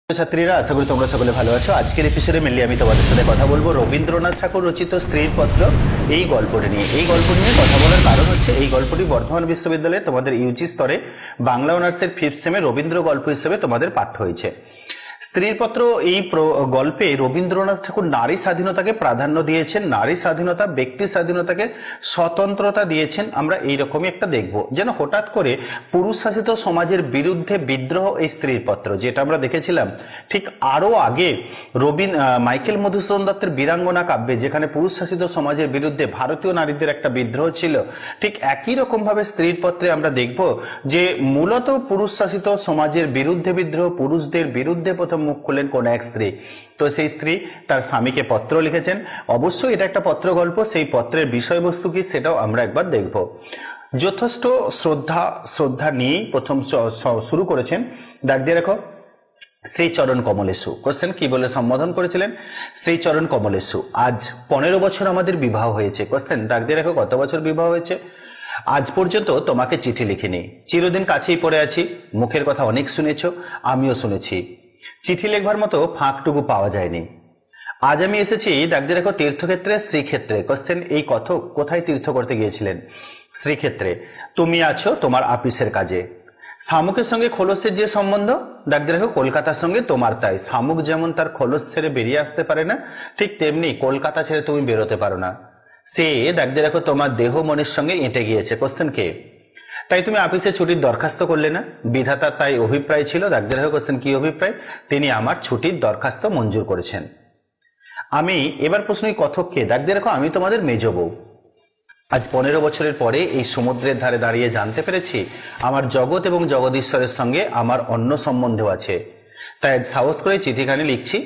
ছাত্রীরা, আশা করি তোমরা সকলে ভালো আছো। আজকের এপিসোডে মেনলি আমি তোমাদের সাথে কথা বলবো রবীন্দ্রনাথ ঠাকুর রচিত স্ত্রীর পত্র এই গল্পটি নিয়ে। এই গল্প নিয়ে কথা বলার কারণ হচ্ছে এই গল্পটি বর্ধমান বিশ্ববিদ্যালয়ে তোমাদের ইউজি স্তরে বাংলা অনার্সের 5th সেমে রবীন্দ্র গল্প হিসেবে তোমাদের পাঠ্য হয়েছে। স্ত্রীর পত্র এই গল্পে রবীন্দ্রনাথ ঠাকুর নারী স্বাধীনতাকে প্রাধান্য দিয়েছেন, নারী স্বাধীনতা, ব্যক্তি স্বাধীনতাকে স্বতন্ত্রতা দিয়েছেন। আমরা এইরকমই একটা দেখব, যেন হঠাৎ করে পুরুষ শাসিত সমাজের বিরুদ্ধে বিদ্রোহ এই স্ত্রীর পত্র, যেটা আমরা দেখেছিলাম ঠিক আরো আগে মাইকেল মধুসূদন দত্তের বীরাঙ্গনা কাব্যে, যেখানে পুরুষ শাসিত সমাজের বিরুদ্ধে ভারতীয় নারীদের একটা বিদ্রোহ ছিল। ঠিক একই রকম ভাবে স্ত্রীর পত্রে আমরা দেখব যে মূলত পুরুষ শাসিত সমাজের বিরুদ্ধে বিদ্রোহ, পুরুষদের বিরুদ্ধে প্রথম মুখ খুললেন কোন এক স্ত্রী। তো সেই স্ত্রী তার স্বামীকে পত্র লিখেছেন। অবশ্যই এটা একটা পত্র গল্প, সেই পত্রের বিষয়বস্তু কি সেটাও আমরা একবার দেখব। যথেষ্ট শ্রদ্ধা নিয়ে প্রথম শুরু করেছেন। দাগ দিয়ে রাখো, শ্রীচরণ কমলেশু। কোশ্চেন কি বলে সম্বোধন করেছিলেন? শ্রীচরণ কমলেশু, আজ 15 বছর আমাদের বিবাহ হয়েছে। কোশ্চেন দাগ দিয়ে রাখো, কত বছর বিবাহ হয়েছে? আজ পর্যন্ত তোমাকে চিঠি লিখিনি, চিরদিন কাছেই পড়ে আছি। মুখের কথা অনেক শুনেছ, আমিও শুনেছি, চিঠি লেখবার মতো ফাঁকটুকু পাওয়া যায়নি। আজ আমি এসেছি, দাগ দিয়ে রাখো, তীর্থক্ষেত্রে, শ্রীক্ষেত্রে। কোশ্চেন এই কথক কোথায় তীর্থ করতে গিয়েছিলেন? শ্রীক্ষেত্রে। তুমি আছো তোমার আপিসের কাজে। শামুকের সঙ্গে খোলসের যে সম্বন্ধ, দাগ দিয়ে রাখো, কলকাতার সঙ্গে তোমার তাই। শামুক যেমন তার খোলস ছেড়ে বেরিয়ে আসতে পারে না, ঠিক তেমনি কলকাতা ছেড়ে তুমি বেরোতে পারো না। সে, দাগ দিয়ে রাখো, তোমার দেহ মনের সঙ্গে এঁটে গিয়েছে। কোশ্চেন কে? তাই তুমি অফিসে ছুটির দরখাস্ত করলে না। বিধাতার তাই অভিপ্রায় ছিল। দাগ দিয়ে রাখো, কোশ্চেন কি অভিপ্রায়? তিনি আমার ছুটির দরখাস্ত মঞ্জুর করেছেন। আমি এবার প্রশ্ন, কথক কে? দাগ দিয়ে রাখো, আমি তোমাদের মেজ বউ। আজ 15 বছরের পরে এই সমুদ্রের ধারে দাঁড়িয়ে জানতে পেরেছি আমার জগৎ এবং জগদীশ্বরের সঙ্গে আমার অন্য সম্বন্ধও আছে। তাই সাহস করে চিঠিখানি লিখছি।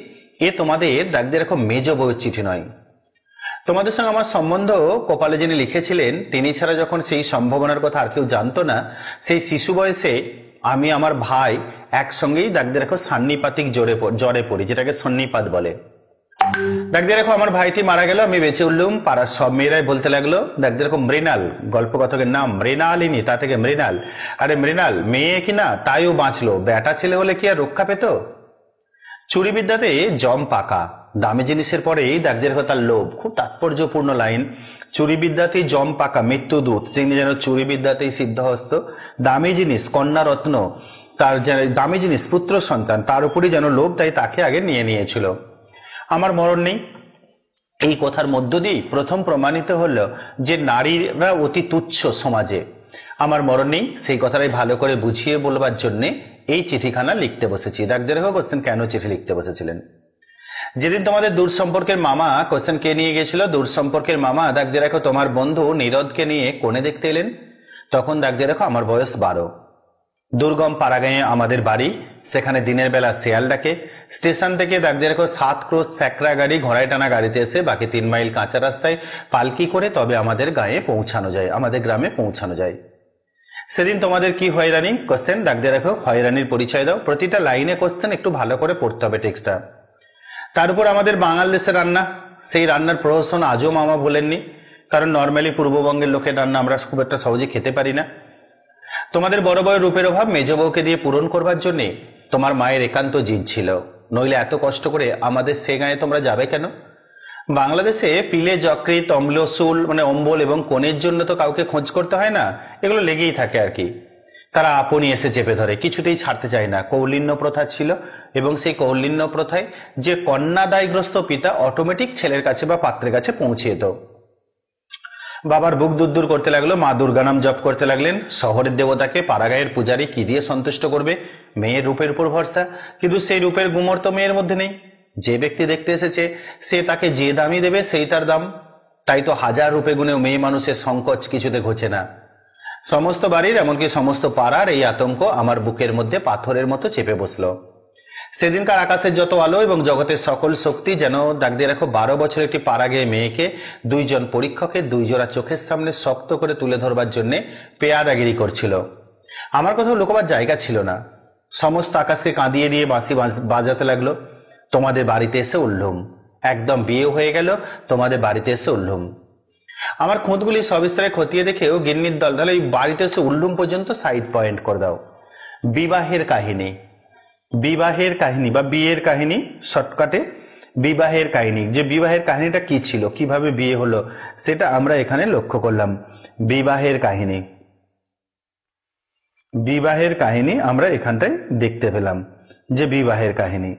এ তোমাদের, দাগ দিয়ে রাখো, মেজ বউয়ের চিঠি নয়। তোমাদের সঙ্গে আমার সম্বন্ধ কপালে যিনি লিখেছিলেন তিনি ছাড়া যখন সেই সম্ভাবনার কথা আর কেউ জানতো না, সেই শিশু বয়সে আমি আমার ভাই একসঙ্গেই, দাগ দিয়ে রাখো, সান্নিপাতিক জ্বরে পড়ি, যেটাকে সন্নিপাত বলে। দাগ দিয়ে রাখো, আমার ভাইটি মারা গেল, আমি বেঁচে উঠলুম। পাড়ার সব মেয়েরাই বলতে লাগলো, দাগ দিয়ে রাখো, মৃণাল, গল্পকথকের নাম মৃণালিনী, তা থেকে মৃণাল। আরে মৃণাল মেয়ে কিনা, তাইও বাঁচলো, বেটা ছেলে হলে কি আর রক্ষা পেত? চুরি বিদ্যাতে জম পাকা, দামি জিনিসের পরেই, দাগ দিয়ে রাখো, তার লোভ। খুব তাৎপর্যপূর্ণ লাইন। চুরি বিদ্যাতেই জম পাকা, মৃত্যুদূত, যিনি যেন চুরি বিদ্যাতেই সিদ্ধহস্ত। দামি জিনিস, কন্যা রত্ন, তার দামি জিনিস, পুত্র সন্তান, তার উপরই যেন লোভ, তাই তাকে আগে নিয়েছিল। আমার মরণ নেই, এই কথার মধ্য দিয়ে প্রথম প্রমাণিত হলো যে নারীরা অতি তুচ্ছ সমাজে। আমার মরণ নেই, সেই কথাটাই ভালো করে বুঝিয়ে বলবার জন্য এই চিঠিখানা লিখতে বসেছি। দাগ দিয়ে রাখো, কোশ্চেন কেন চিঠি লিখতে বসেছিলেন? যেদিন তোমাদের দূর সম্পর্কের মামা, কোশ্চেন কে নিয়ে গেছিল? দূর সম্পর্কের মামা, দাগ দিয়ে রাখো, তোমার বন্ধু নীরদকে নিয়ে কোণে দেখতে এলেন। তখন দাগ দিয়ে রাখো, আমার বয়স 12। দুর্গম পাড়াগাঁয়ে আমাদের বাড়ি, সেখানে দিনের বেলা শেয়াল ডাকে। স্টেশন থেকে, দাগ দিয়ে রাখো, 7 ক্রোশ স্যাকরা গাড়ি, ঘোড়ায় টানা গাড়িতে এসে বাকি 3 মাইল কাঁচা রাস্তায় পালকি করে তবে আমাদের গায়ে পৌঁছানো যায়, আমাদের গ্রামে পৌঁছানো যায়। সেদিন তোমাদের কি হয়রানি? কোশ্চেন, দাগ দিয়ে রাখো, হয়রানির পরিচয় দাও। প্রতিটা লাইনে কোশ্চেন, একটু ভালো করে পড়তে হবে টেক্সটটা। তার উপর আমাদের বাঙাল দেশের রান্না, সেই রান্নার প্রহসন আজও মামা বলেননি, কারণ নর্মালি পূর্ববঙ্গের লোকের রান্না আমরা খুব একটা সহজে খেতে পারি না। তোমাদের বড় বড় রূপের অভাব মেজ বউকে দিয়ে পূরণ করবার জন্য তোমার মায়ের একান্ত জিদ ছিল, নইলে এত কষ্ট করে আমাদের সে গায়ে তোমরা যাবে কেন? বাংলাদেশে পিলে, যকৃত, অম্লশূল মানে অম্বল এবং কোণের জন্য তো কাউকে খোঁজ করতে হয় না, এগুলো লেগেই থাকে আর কি। তারা আপনি এসে চেপে ধরে, কিছুতেই ছাড়তে চায় না। কৌলিন্য প্রথা ছিল, এবং সেই কৌলিন্য প্রথায় যে কন্যাদায়গ্রস্ত পিতা অটোমেটিক ছেলের কাছে বা পাত্রের কাছে পৌঁছে যেত। বাবার বুক দুরদুর করতে লাগলো, মা দুর্গা নাম জপ করতে লাগলেন। শহরের দেবতাকে পাড়াগাঁয়ের পূজারী কি দিয়ে সন্তুষ্ট করবে? মেয়ের রূপের উপর ভরসা, কিন্তু সেই রূপের গুমর তো মেয়ের মধ্যে নেই। যে ব্যক্তি দেখতে এসেছে সে তাকে যে দামই দেবে সেই তার দাম। তাই তো হাজার রূপে গুণেও মেয়ে মানুষের সংকোচ কিছুতে ঘোচে না। সমস্ত বাড়ির, এমনকি সমস্ত পাড়ার এই আতঙ্ক আমার বুকের মধ্যে পাথরের মতো চেপে বসলো। সেদিনকার আকাশের যত আলো এবং জগতের সকল শক্তি যেন, দাগ দিয়ে রাখো, 12 বছর একটি পাড়াগাঁয়ে মেয়েকে 2 জন পরীক্ষকের 2 জোড়া চোখের সামনে শক্ত করে তুলে ধরবার জন্য পেয়াদাগিরি করছিল। আমার কোথাও লুকোবার জায়গা ছিল না। সমস্ত আকাশকে কাঁদিয়ে দিয়ে বাঁশি বাজাতে লাগলো। তোমাদের বাড়িতে এসে উঠলুম, একদম বিয়ে হয়ে গেল, তোমাদের বাড়িতে এসে উঠলুম। আমার খুঁতগুলি সবিস্তারে খতিয়ে দেখেও গিন্নির দল, তাহলে এই বাড়িতে এসে উল্লুম পর্যন্ত সাইড পয়েন্ট করে দাও। বিবাহের কাহিনী, বিবাহের কাহিনী বা বিয়ের কাহিনী, শর্টকাটে বিবাহের কাহিনী, যে বিবাহের কাহিনীটা কি ছিল, কিভাবে বিয়ে হলো, সেটা আমরা এখানে লক্ষ্য করলাম। বিবাহের কাহিনী, বিবাহের কাহিনী আমরা এখানটায় দেখতে পেলাম, যে বিবাহের কাহিনী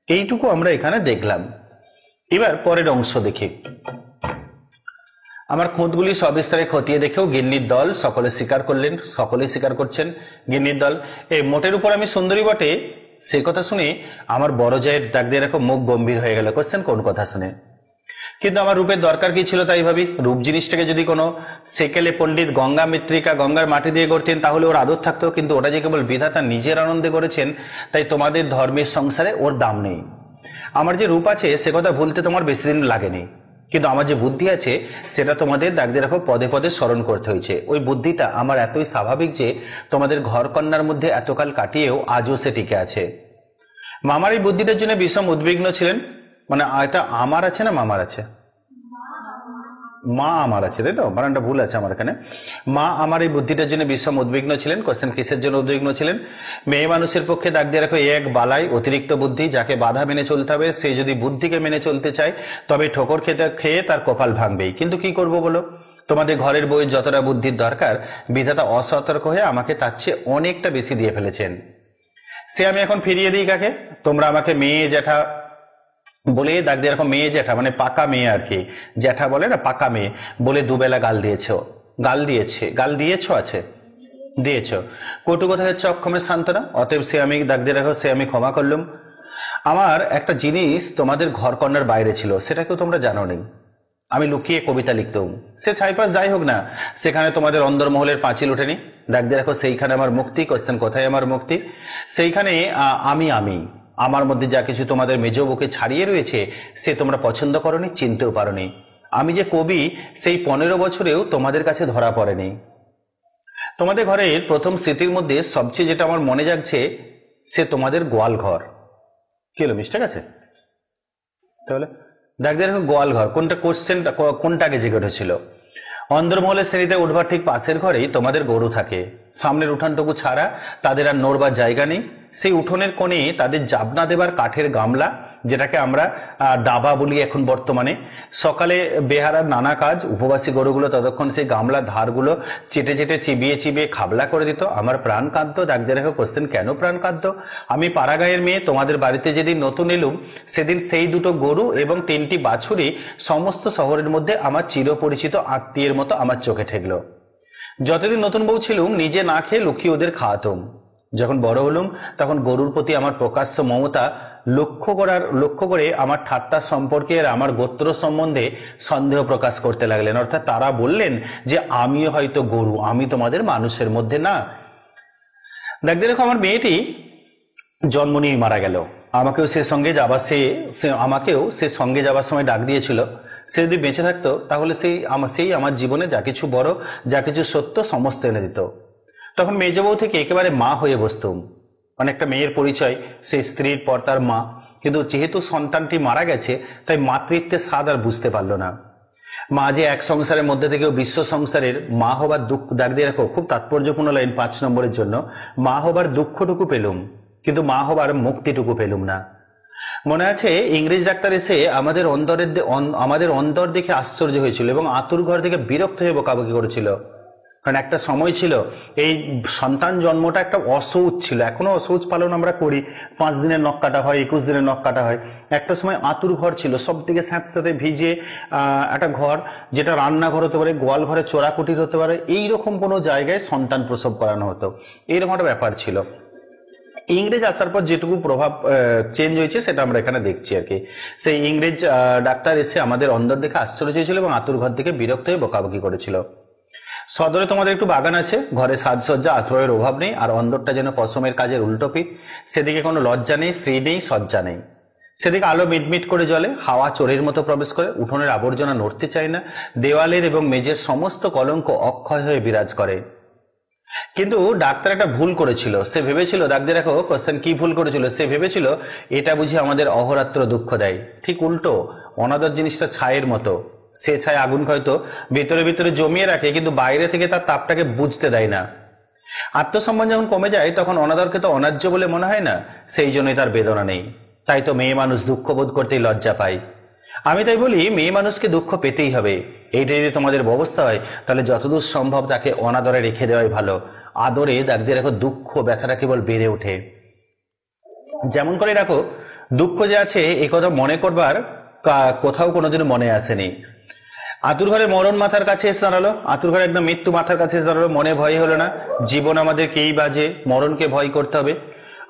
এইটুকু আমরা এখানে দেখলাম। এবার পরের অংশ দেখি। আমার খুঁতগুলি সবিস্তারে খতিয়ে দেখেও গিন্নির দল সকলে স্বীকার করলেন, সকলেই স্বীকার করছেন গিন্নির দল। এই মোটের উপর আমি সুন্দরী বটে, সে কথা শুনে আমার বড় জায়ের ডাক দিয়ে রাখো মুখ গম্ভীর হয়ে গেল। কোশ্চেন কোন কথা শুনে? কিন্তু আমার রূপের দরকার কি ছিল তাই ভাবি। রূপ জিনিসটাকে যদি কোনো সেকেলে পণ্ডিত গঙ্গা মৃত্তিকা গঙ্গার মাটি দিয়ে করতেন তাহলে ওর আদর থাকতো, কিন্তু ওটা যে কেবল বিধাতা নিজের আনন্দে করেছেন, তাই তোমাদের ধর্মের সংসারে ওর দাম নেই। আমার যে রূপ আছে সে কথা ভুলতে তোমার বেশি দিন লাগেনি, কিন্তু আমার যে বুদ্ধি আছে সেটা তোমাদের দাগ দিয়ে রাখো পদে পদে স্মরণ করতে হয়েছে। ওই বুদ্ধিটা আমার এতই স্বাভাবিক যে তোমাদের ঘর কন্যার মধ্যে এতকাল কাটিয়েও আজও সে টিকে আছে। মামার এই বুদ্ধিটার জন্য বিষম উদ্বিগ্ন ছিলেন। মানে এটা আমার আছে না মামার আছে? মা আমার আছে, তাই তো? বানানটা ভুল আছে আমার এখানে। মা আমার এই বুদ্ধিটার জন্য বিষম উদ্বিগ্ন ছিলেন। কোশ্চেন কিসের জন্য উদ্বিগ্ন ছিলেন? মেয়ে মানুষের পক্ষে দাগ দিয়ে রাখো এক বালাই অতিরিক্ত বুদ্ধি, যাকে বাধা মেনে চলতে হবে, সে যদি বুদ্ধিকে মেনে চলতে চায় তবে ঠোকর খেয়ে তার কপাল ভাঙবেই। কিন্তু কি করব বলো, তোমাদের ঘরের বইয়ের যতটা বুদ্ধির দরকার বিধাতা অসতর্ক হয়ে আমাকে তার চেয়ে অনেকটা বেশি দিয়ে ফেলেছেন। সে আমি এখন ফিরিয়ে দিই কাকে? তোমরা আমাকে মেয়ে জ্যাঠা বলে দাগ দিয়ে রাখো, মেয়ে জ্যাঠা মানে পাকা মেয়ে আর কি, জ্যাঠা বলে না পাকা মেয়ে বলে দুবেলা গাল দিয়েছ আছে দিয়েছ। কটু কথা হচ্ছে অক্ষমের সান্ত্বনা, অতএব সে আমি দাগ দিয়ে রাখো, সে আমি ক্ষমা করলাম। আমার একটা জিনিস তোমাদের ঘর কন্যার বাইরে ছিল, সেটাকেও তোমরা জানো নি। আমি লুকিয়ে কবিতা লিখতাম, সে ছাইপাস যাই হোক না, সেখানে তোমাদের অন্দরমহলের পাঁচিল ওঠেনি। দাগ দিয়ে রাখো সেইখানে আমার মুক্তি। কোশ্চেন কোথায় আমার মুক্তি? সেইখানে আমি আমার মধ্যে যা কিছু তোমাদের মেজ বুকে ছাড়িয়ে রয়েছে সে তোমরা পছন্দ করনি, চিনতেও পারোনি। আমি যে কবি সেই 15 বছরেও তোমাদের কাছে ধরা পড়েনি। তোমাদের ঘরের প্রথম স্মৃতির মধ্যে সবচেয়ে যেটা আমার মনে জাগছে সে তোমাদের গোয়াল ঘর। কি হলো, মিস্টেক আছে? তাহলে দেখ দেখো গোয়াল ঘর কোনটা, কোশ্চেনটা কোনটাকে জেগে উঠেছিল? অন্দরমহলের শ্রেণীতে উঠবার ঠিক পাশের ঘরেই তোমাদের গরু থাকে। সামনের উঠানটুকু ছাড়া তাদের আর নড়বার জায়গা নেই। সেই উঠোনের কোণে তাদের জাবনা দেবার কাঠের গামলা, যেটাকে আমরা ডাবা বলি এখন বর্তমানে। সকালে বেহারার নানা কাজ, উপবাসী গরুগুলো ততক্ষণ সেই গামলার ধারগুলো চেটে চেটে চিবিয়ে খাবলা করে দিত। আমার প্রাণ কাঁদতো। দাগ দিয়ে রাখো, কোশ্চেন কেন প্রাণ কাঁদতো? আমি পাড়াগাঁয়ের মেয়ে, তোমাদের বাড়িতে যেদিন নতুন এলুম সেদিন সেই দুটো গরু এবং 3টি বাছুরি সমস্ত শহরের মধ্যে আমার চিরপরিচিত আত্মীয়ের মতো আমার চোখে ঠেকলো। যতদিন নতুন বউ ছিলুম নিজে না খেয়ে লুকিয়ে ওদের খাওয়াতুম। যখন বড় হলুম তখন গরুর প্রতি আমার প্রকাশ্য মমতা লক্ষ্য করে আমার ঠাট্টা সম্পর্কে আর আমার গোত্র সম্বন্ধে সন্দেহ প্রকাশ করতে লাগলেন। অর্থাৎ তারা বললেন যে আমিও হয়তো গরু, আমি তোমাদের মানুষের মধ্যে না। দেখতে দেখো আমার মেয়েটি জন্ম নিয়ে মারা গেল। আমাকেও সে সঙ্গে যাবার সময় ডাক দিয়েছিল। সে যদি বেঁচে থাকতো তাহলে সেই আমার জীবনে যা কিছু বড়, যা কিছু সত্য সমস্ত এনে দিত। তখন মেজ বউ থেকে একেবারে মা হয়ে বসতুম। অনেকটা মেয়ের পরিচয় সেই স্ত্রীর পর তার মা, কিন্তু যেহেতু সন্তানটি মারা গেছে তাই মাতৃত্বের স্বাদ আর বুঝতে পারলো না। মা যে এক সংসারের মধ্যে থেকেও বিশ্ব সংসারের মা হবার দুঃখ, দাগ দিয়ে রাখো খুব তাৎপর্যপূর্ণ লাইন 5 নম্বরের জন্য, মা হবার দুঃখটুকু পেলুম কিন্তু মা হবার মুক্তিটুকু পেলুম না। মনে আছে ইংরেজ ডাক্তার এসে আমাদের অন্তর দেখে আশ্চর্য হয়েছিল এবং আতুর ঘর থেকে বিরক্ত হয়ে বকাবকি করেছিল। কারণ একটা সময় ছিল এই সন্তান জন্মটা একটা অসৌচ ছিল, এখনো অসৌচ পালন আমরা করি, 5 দিনের নখ কাটা হয়, 21 দিনের নখ কাটা হয়। একটা সময় আতুর ঘর ছিল, সব থেকে স্যাঁতস্যাঁতে ভিজে একটা ঘর, যেটা রান্নাঘর হতে পারে, গোয়াল ঘরে চোরাকুটির হতে পারে, এইরকম কোনো জায়গায় সন্তান প্রসব করানো হতো, এইরকম একটা ব্যাপার ছিল। ইংরেজ আসার পর যেটুকু প্রভাব চেঞ্জ হয়েছে সেটা আমরা এখানে দেখছি আর কি। সেই ইংরেজ ডাক্তার এসে আমাদের অন্দর দেখে আশ্চর্য হয়েছিল এবং আতুর ঘর থেকে বিরক্ত হয়ে বকাবকি করেছিল। সদরে তোমাদের একটু বাগান আছে, ঘরে সাজসজ্জা আসবাবের অভাব নেই, আর অন্দরটা যেন পশমের কাজের উল্টোপিঠ। সেদিকে কোনো লজ্জা নেই, শ্রী নেই, সজ্জা নেই। সেদিকে আলো মিটমিট করে জ্বলে, হাওয়া চোরের মতো প্রবেশ করে, উঠোনের আবর্জনা নড়তে চায় না, দেওয়ালের এবং মেঝের সমস্ত কলঙ্ক অক্ষয় হয়ে বিরাজ করে। কিন্তু ডাক্তার একটা ভুল করেছিল। সে ভেবেছিল, দাগ দিয়ে রাখো কোশ্চেন কি ভুল করেছিল? সে ভেবেছিল এটা বুঝি আমাদের অহরাত্র দুঃখ দেয়। ঠিক উল্টো, অনাদর জিনিসটা ছায়ের মতো। সে ছায় আগুন হয়তো ভিতরে ভিতরে জমিয়ে রাখে কিন্তু বাইরে থেকে তার তাপটাকে বুঝতে দেয় না। আত্মসম্মান যখন কমে যায় তখন অনাদরকে তো অন্যায্য বলে মনে হয় না, সেই জন্যই তার বেদনা নেই। তাই তো মেয়ে মানুষ দুঃখ বোধ করতেই লজ্জা পায়। আমি তাই বলি মেয়ে মানুষকে দুঃখ পেতেই হবে। এইটা যদি তোমাদের ব্যবস্থা হয় তাহলে যতদূর সম্ভব তাকে অনাদরে রেখে দেওয়াই ভালো। আদরে দাগ দিয়ে রাখো, দুঃখ ব্যথাটা কেবল বেড়ে ওঠে। যেমন করে রাখো, দুঃখ যে আছে এই কথা মনে করবার কোথাও কোনোদিন মনে আসেনি। আতুর ঘরে মরণ মাথার কাছে এসে দাঁড়ালো, আতুর ঘরে একদম মৃত্যু মাথার কাছে এসে দাঁড়ালো, মনে ভয় হলো না। জীবন আমাদের কেই বাজে, মরণকে ভয় করতে হবে।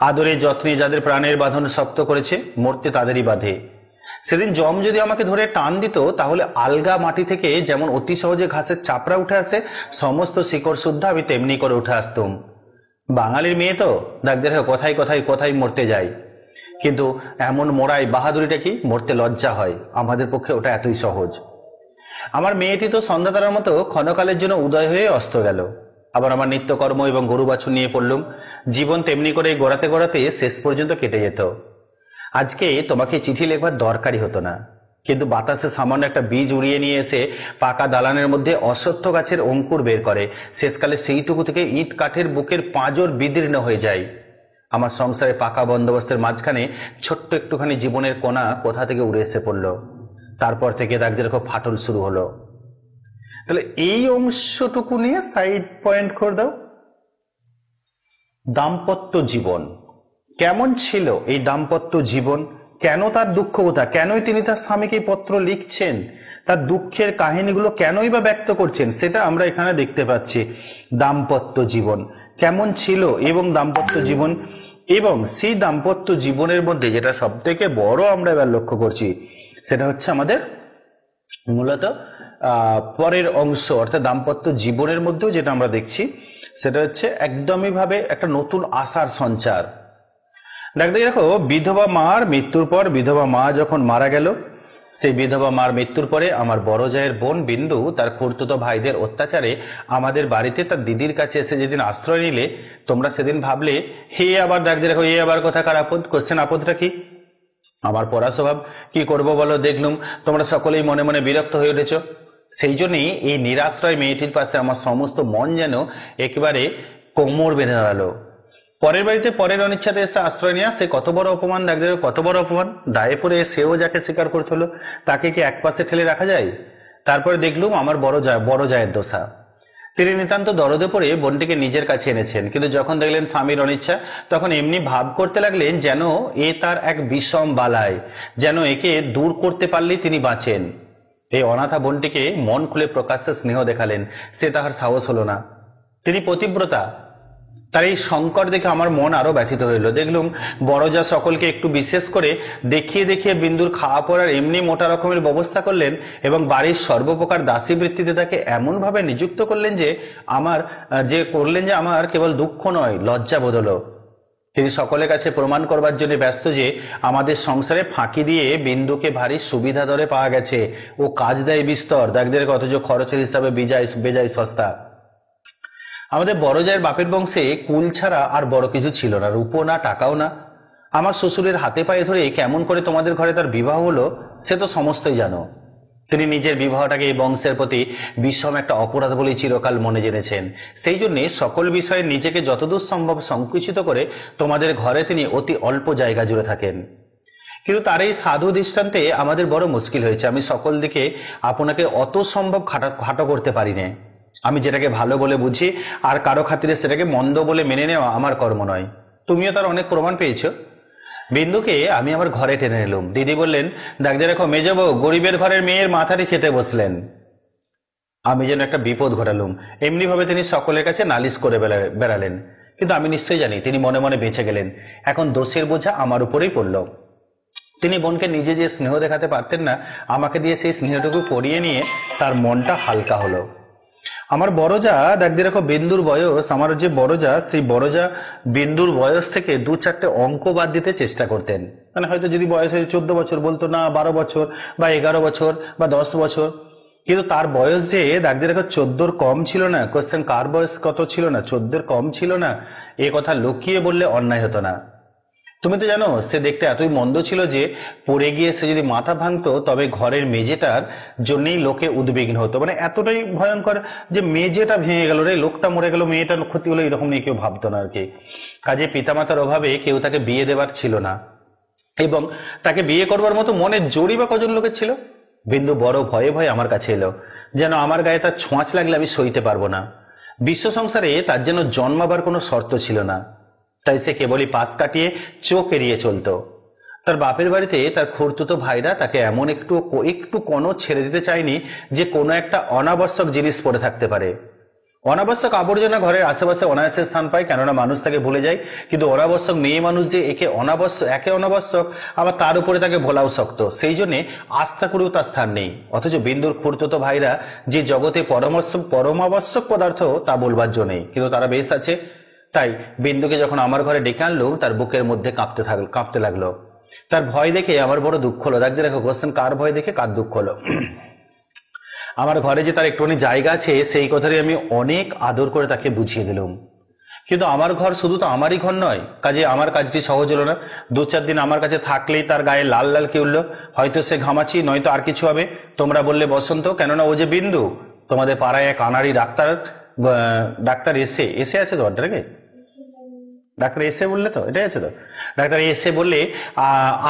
আদরে যত্নে যাদের প্রাণের বাঁধন শক্ত করেছে, মরতে তাদেরই বাঁধে। সেদিন যম যদি আমাকে ধরে টান দিত তাহলে আলগা মাটি থেকে যেমন অতি সহজে ঘাসের চাপড়া উঠে আসে, সমস্ত শিকড় শুদ্ধ আমি তেমনি করে উঠে আসতুম। বাঙালির মেয়ে তো ডাকদের কথায় কথায় কথায় মরতে যায়, কিন্তু এমন মোড়ায় বাহাদুরিটা কি, মরতে লজ্জা হয়। আমাদের পক্ষে ওটা এতই সহজ। আমার মেয়েটি তো সন্ধ্যা তারার মতো ক্ষণকালের জন্য উদয় হয়ে অস্ত গেল। আবার আমার নিত্যকর্ম এবং গরু বাছুর নিয়ে পড়লুম। জীবন তেমনি করে গড়াতে গড়াতে শেষ পর্যন্ত কেটে যেত। আজকে তোমাকে চিঠি লেখবার দরকারই হতো না, কিন্তু বাতাসে সামান্য একটা বীজ উড়িয়ে নিয়ে এসে পাকা দালানের মধ্যে অশ্বত্থ গাছের অঙ্কুর বের করে। শেষকালে সেইটুকু থেকে ইট কাঠের বুকের পাঁজর বিদীর্ণ হয়ে যায়। আমার সংসারে পাকা বন্দোবস্তের মাঝখানে ছোট্ট একটুখানি জীবনের কোণা কোথা থেকে উড়ে এসে পড়ল। তারপর থেকে দাগ দিয়ে রাখো, ফাটল শুরু হলো। তাহলে এই অংশটুকু নিয়ে সাইড পয়েন্ট করে দাও। দাম্পত্য জীবন কেমন ছিল? এই দাম্পত্য জীবন কেন তার দুঃখ কোথা, কেনই তিনি তার স্বামীকে পত্র লিখছেন, তার দুঃখের কাহিনীগুলো কেনই বা ব্যক্ত করছেন, সেটা আমরা এখানে দেখতে পাচ্ছি। দাম্পত্য জীবন কেমন ছিল এবং দাম্পত্য জীবন, এবং সেই দাম্পত্য জীবনের মধ্যে যেটা সব থেকে বড় আমরা এবার লক্ষ্য করছি সেটা হচ্ছে আমাদের মূলত পরের অংশ, অর্থাৎ দাম্পত্য জীবনের মধ্যেও যেটা আমরা দেখছি সেটা হচ্ছে একদমই ভাবে একটা নতুন আশার সঞ্চার। দেখো, বিধবা মার মৃত্যুর পর, বিধবা মা যখন মারা গেল, সেই বিধবা মার মৃত্যুর পরে আমার বড় জায়ের বোন বিন্দু তার খুড়তুতো ভাইদের অত্যাচারে আমাদের বাড়িতে তার দিদির কাছে এসে যেদিন আশ্রয় নিলে, তোমরা সেদিন ভাবলে হে আবার দেখো এ আবার কোথাকার আপদ করছেন, আপদটা কি? আমার পড়া স্বভাব, কি করব বলো, দেখলুম তোমরা সকলেই মনে মনে বিরক্ত হয়ে উঠেছ। সেই জন্যই এই নিরাশ্রয় মেয়েটির পাশে আমার সমস্ত মন যেন একেবারে কোমর বেঁধে দাঁড়ালো। পরের বাড়িতে পরের অনিচ্ছাতে এসে আশ্রয় নেওয়া, সে কত বড় অপমান, দেখো কত বড় অপমান। দায়ে পড়ে সেও যাকে স্বীকার করতে হলো, তাকে কি এক পাশে ঠেলে রাখা যায়? তারপরে দেখলুম আমার বড় জায়ের দোষা। তিনি নিতান্ত দরদে পড়ে বোনটিকে নিজের কাছে এনেছেন, কিন্তু যখন দেখলেন স্বামীর অনিচ্ছা তখন এমনি ভাব করতে লাগলেন যেন এ তার এক বিষম বালায়, যেন একে দূর করতে পারলেই তিনি বাঁচেন। এই অনাথা বোনটিকে মন খুলে প্রকাশ্যে স্নেহ দেখালেন, সে তাহার সাহস হলো না। তিনি পতিব্রতা, তার এই সংকট দেখে আমার মন আরো ব্যথিত হইল। দেখলুম বড়জা সকলকে একটু বিশেষ করে দেখিয়ে দেখিয়ে বিন্দুর খাওয়া পড়ার এমনি মোটা রকমের ব্যবস্থা করলেন এবং বাড়ির সর্বপ্রকার দাসী বৃত্তিতে তাকে এমন ভাবে নিযুক্ত করলেন যে আমার কেবল দুঃখ নয়, লজ্জা বোধ হলো। তিনি সকলের কাছে প্রমাণ করবার জন্য ব্যস্ত যে আমাদের সংসারে ফাঁকি দিয়ে বিন্দুকে ভারী সুবিধা দরে পাওয়া গেছে, ও কাজ দেয় বিস্তর, দেখদের অথচ খরচের হিসাবে বেজায় সস্তা। আমাদের বড় জায়ের বাপের বংশে কুল ছাড়া আর বড় কিছু ছিল না, রূপো না, টাকাও না। আমার শ্বশুরের হাতে পায়ে ধরে কেমন করে তোমাদের ঘরে তার বিবাহ হলো সে তো সমস্তই জানো। তিনি নিজের বিবাহটাকে এই বংশের প্রতি বিষম একটা অপরাধ বলেই চিরকাল মনে জেনেছেন। সেই জন্য সকল বিষয়ে নিজেকে যতদূর সম্ভব সংকুচিত করে তোমাদের ঘরে তিনি অতি অল্প জায়গা জুড়ে থাকেন। কিন্তু তার এই সাধু দৃষ্টান্তে আমাদের বড় মুশকিল হয়েছে। আমি সকল দিকে আপনাকে অত সম্ভব খাটো করতে পারি না। আমি যেটাকে ভালো বলে বুঝি আর কারো খাতিরে সেটাকে মন্দ বলে মেনে নেওয়া আমার কর্ম নয়। তুমিও তার অনেক প্রমাণ পেয়েছো। বিন্দুকে আমি আমার ঘরে টেনে নিলাম। দিদি বললেন, ডাকতে রাখো মেজবউ, গরিবের ঘরের মেয়ের মাথাটি খেতে বসলেন। আমি যেন একটা বিপদ ঘটালুম, এমনি ভাবে তিনি সকলের কাছে নালিশ করে বেড়ালেন। কিন্তু আমি নিশ্চয়ই জানি তিনি মনে মনে বেঁচে গেলেন। এখন দোষের বোঝা আমার উপরেই পড়ল। তিনি বোনকে নিজে যে স্নেহ দেখাতে পারতেন না, আমাকে দিয়ে সেই স্নেহটুকু করিয়ে নিয়ে তার মনটা হালকা হলো। আমার বড়জা দেখতে রাখো বিন্দুর বয়স, আমার যে বড়জা সেই বড়জা বিন্দুর বয়স থেকে 2-4টে অঙ্ক বাদ দিতে চেষ্টা করতেন। মানে হয়তো যদি বয়স হয়ে 14 বছর বলতো না, 12 বছর বা 11 বছর বা 10 বছর, কিন্তু তার বয়স যে দেখতে রাখো 14-র কম ছিল না। কোশ্চেন কার বয়স কত ছিল না? 14-র কম ছিল না। এ কথা লুকিয়ে বললে অন্যায় হতো না। তুমি তো জানো সে দেখতে এতই মন্দ ছিল যে পড়ে গিয়ে সে যদি মাথা ভাঙতো তবে ঘরের মেঝেটার জন্যই লোকে উদ্বিগ্ন হতো, মানে এতটাই ভয়ঙ্কর যে মেঝেটা ভেঙে গেল রে, লোকটা মরে গেল, মেয়েটার ক্ষতি হলো, এরকম নিয়ে কেউ ভাবতো না আর কি। কাজে পিতামাতার অভাবে কেউ তাকে বিয়ে দেবার ছিল না, এবং তাকে বিয়ে করবার মতো মনের জোরই বা কজন লোকের ছিল। বিন্দু বড় ভয়ে ভয়ে আমার কাছে এলো, যেন আমার গায়ে তার ছোঁয়াচ লাগলে আমি সইতে পারবো না। বিশ্ব সংসারে তার যেন জন্মাবার কোনো শর্ত ছিল না, তাই সে কেবলই পাশ কাটিয়ে চোখ এড়িয়ে চলতো। তার বাপের বাড়িতে তার খুড়তুতো ভাইরা তাকে এমন একটু একটু কোনো ছেড়ে দিতে চায়নি যে কোনো একটা অনাবশ্যক জিনিস পড়ে থাকতে পারে। অনাবশ্যক আবর্জনা ঘরের আশেপাশে অনায়াসে স্থান পায়, কেননা মানুষ তাকে ভুলে যায়, কিন্তু অনাবশ্যক মেয়ে মানুষ যে একে অনাবশ্যক আবার তার উপরে তাকে ভোলাও শক্ত, সেই জন্যে আস্থা করেও তার স্থান নেই। অথচ বিন্দুর খুড়তুতো ভাইরা যে জগতে পরমাবশ্যক পদার্থ তা বলবার জন্য নেই, কিন্তু তারা বেশ আছে। তাই বিন্দুকে যখন আমার ঘরে ডেকে আনলুম তার বুকের মধ্যে কাঁপতে লাগলো। তার ভয় দেখে আমার বড় দুঃখ হলো। দেখো কোশ্চেন, কার ভয় দেখে কার দুঃখ হলো? আমার ঘরে যে তার একটুখানি জায়গা আছে সেই কথাটাই আমি অনেক আদর করে তাকে বুঝিয়ে দিলাম। কিন্তু আমার ঘর শুধু তো আমারই ঘর নয়, কাজে আমার কাজটি সহজ হলো না। 2-4 দিন আমার কাছে থাকলেই তার গায়ে লাল লাল কি উঠলো, হয়তো সে ঘামাচি নয়তো আর কিছু হবে। তোমরা বললে বসন্ত, কেননা ও যে বিন্দু, তোমাদের পাড়ায় এক আনাড়ি ডাক্তার এসে আছে তো অর্ডারে, ডাক্তার এসে বললে তো এটাই আছে তো, ডাক্তার এসে বললে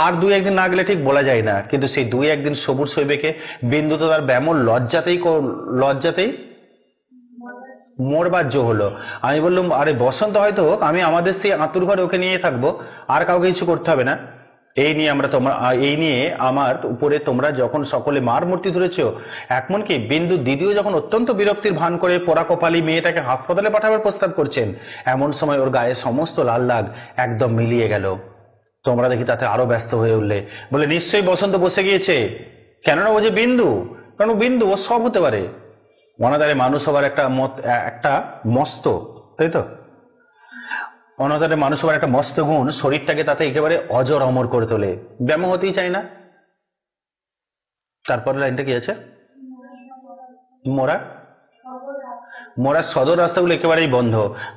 আর 2-1 দিন না গেলে ঠিক বলা যায় না, কিন্তু সেই 2-1 দিন সবুর সইবেকে বিন্দু তো তার ব্যামো লজ্জাতেই মরবাজ্য হলো। আমি বললাম, আরে বসন্ত হয়তো হোক, আমি আমাদের সেই আতুর ঘরে ওকে নিয়ে থাকবো, আর কাউকে কিছু করতে হবে না। এই নিয়ে আমার উপরে তোমরা যখন সকলে মার মূর্তি ধরেছো, এমনকি বিন্দু দিদিও যখন অত্যন্ত বিরক্তির ভান করে পোড়া কপালি মেয়েটাকে হাসপাতালে পাঠাবার প্রস্তাব করছেন, এমন সময় ওর গায়ে সমস্ত লাল দাগ একদম মিলিয়ে গেল। তোমরা দেখি তাতে আরো ব্যস্ত হয়ে উঠলে, বলে নিশ্চয়ই বসন্ত বসে গিয়েছে, কেননা ও যে বিন্দু, কারণ বিন্দু ও সব হতে পারে। অনাদারে মানুষ হবার একটা মস্ত, তাই তো, অনাদারে মানুষ হবার একটা মস্ত গুণ শরীরটাকে তাতে একেবারে অজর অমর করে তোলে, ব্যায়াম হতেই চায় না। তারপরে লাইনটা কি আছে, মোরা সদর রাস্তাগুলো একেবারেই বন্ধ,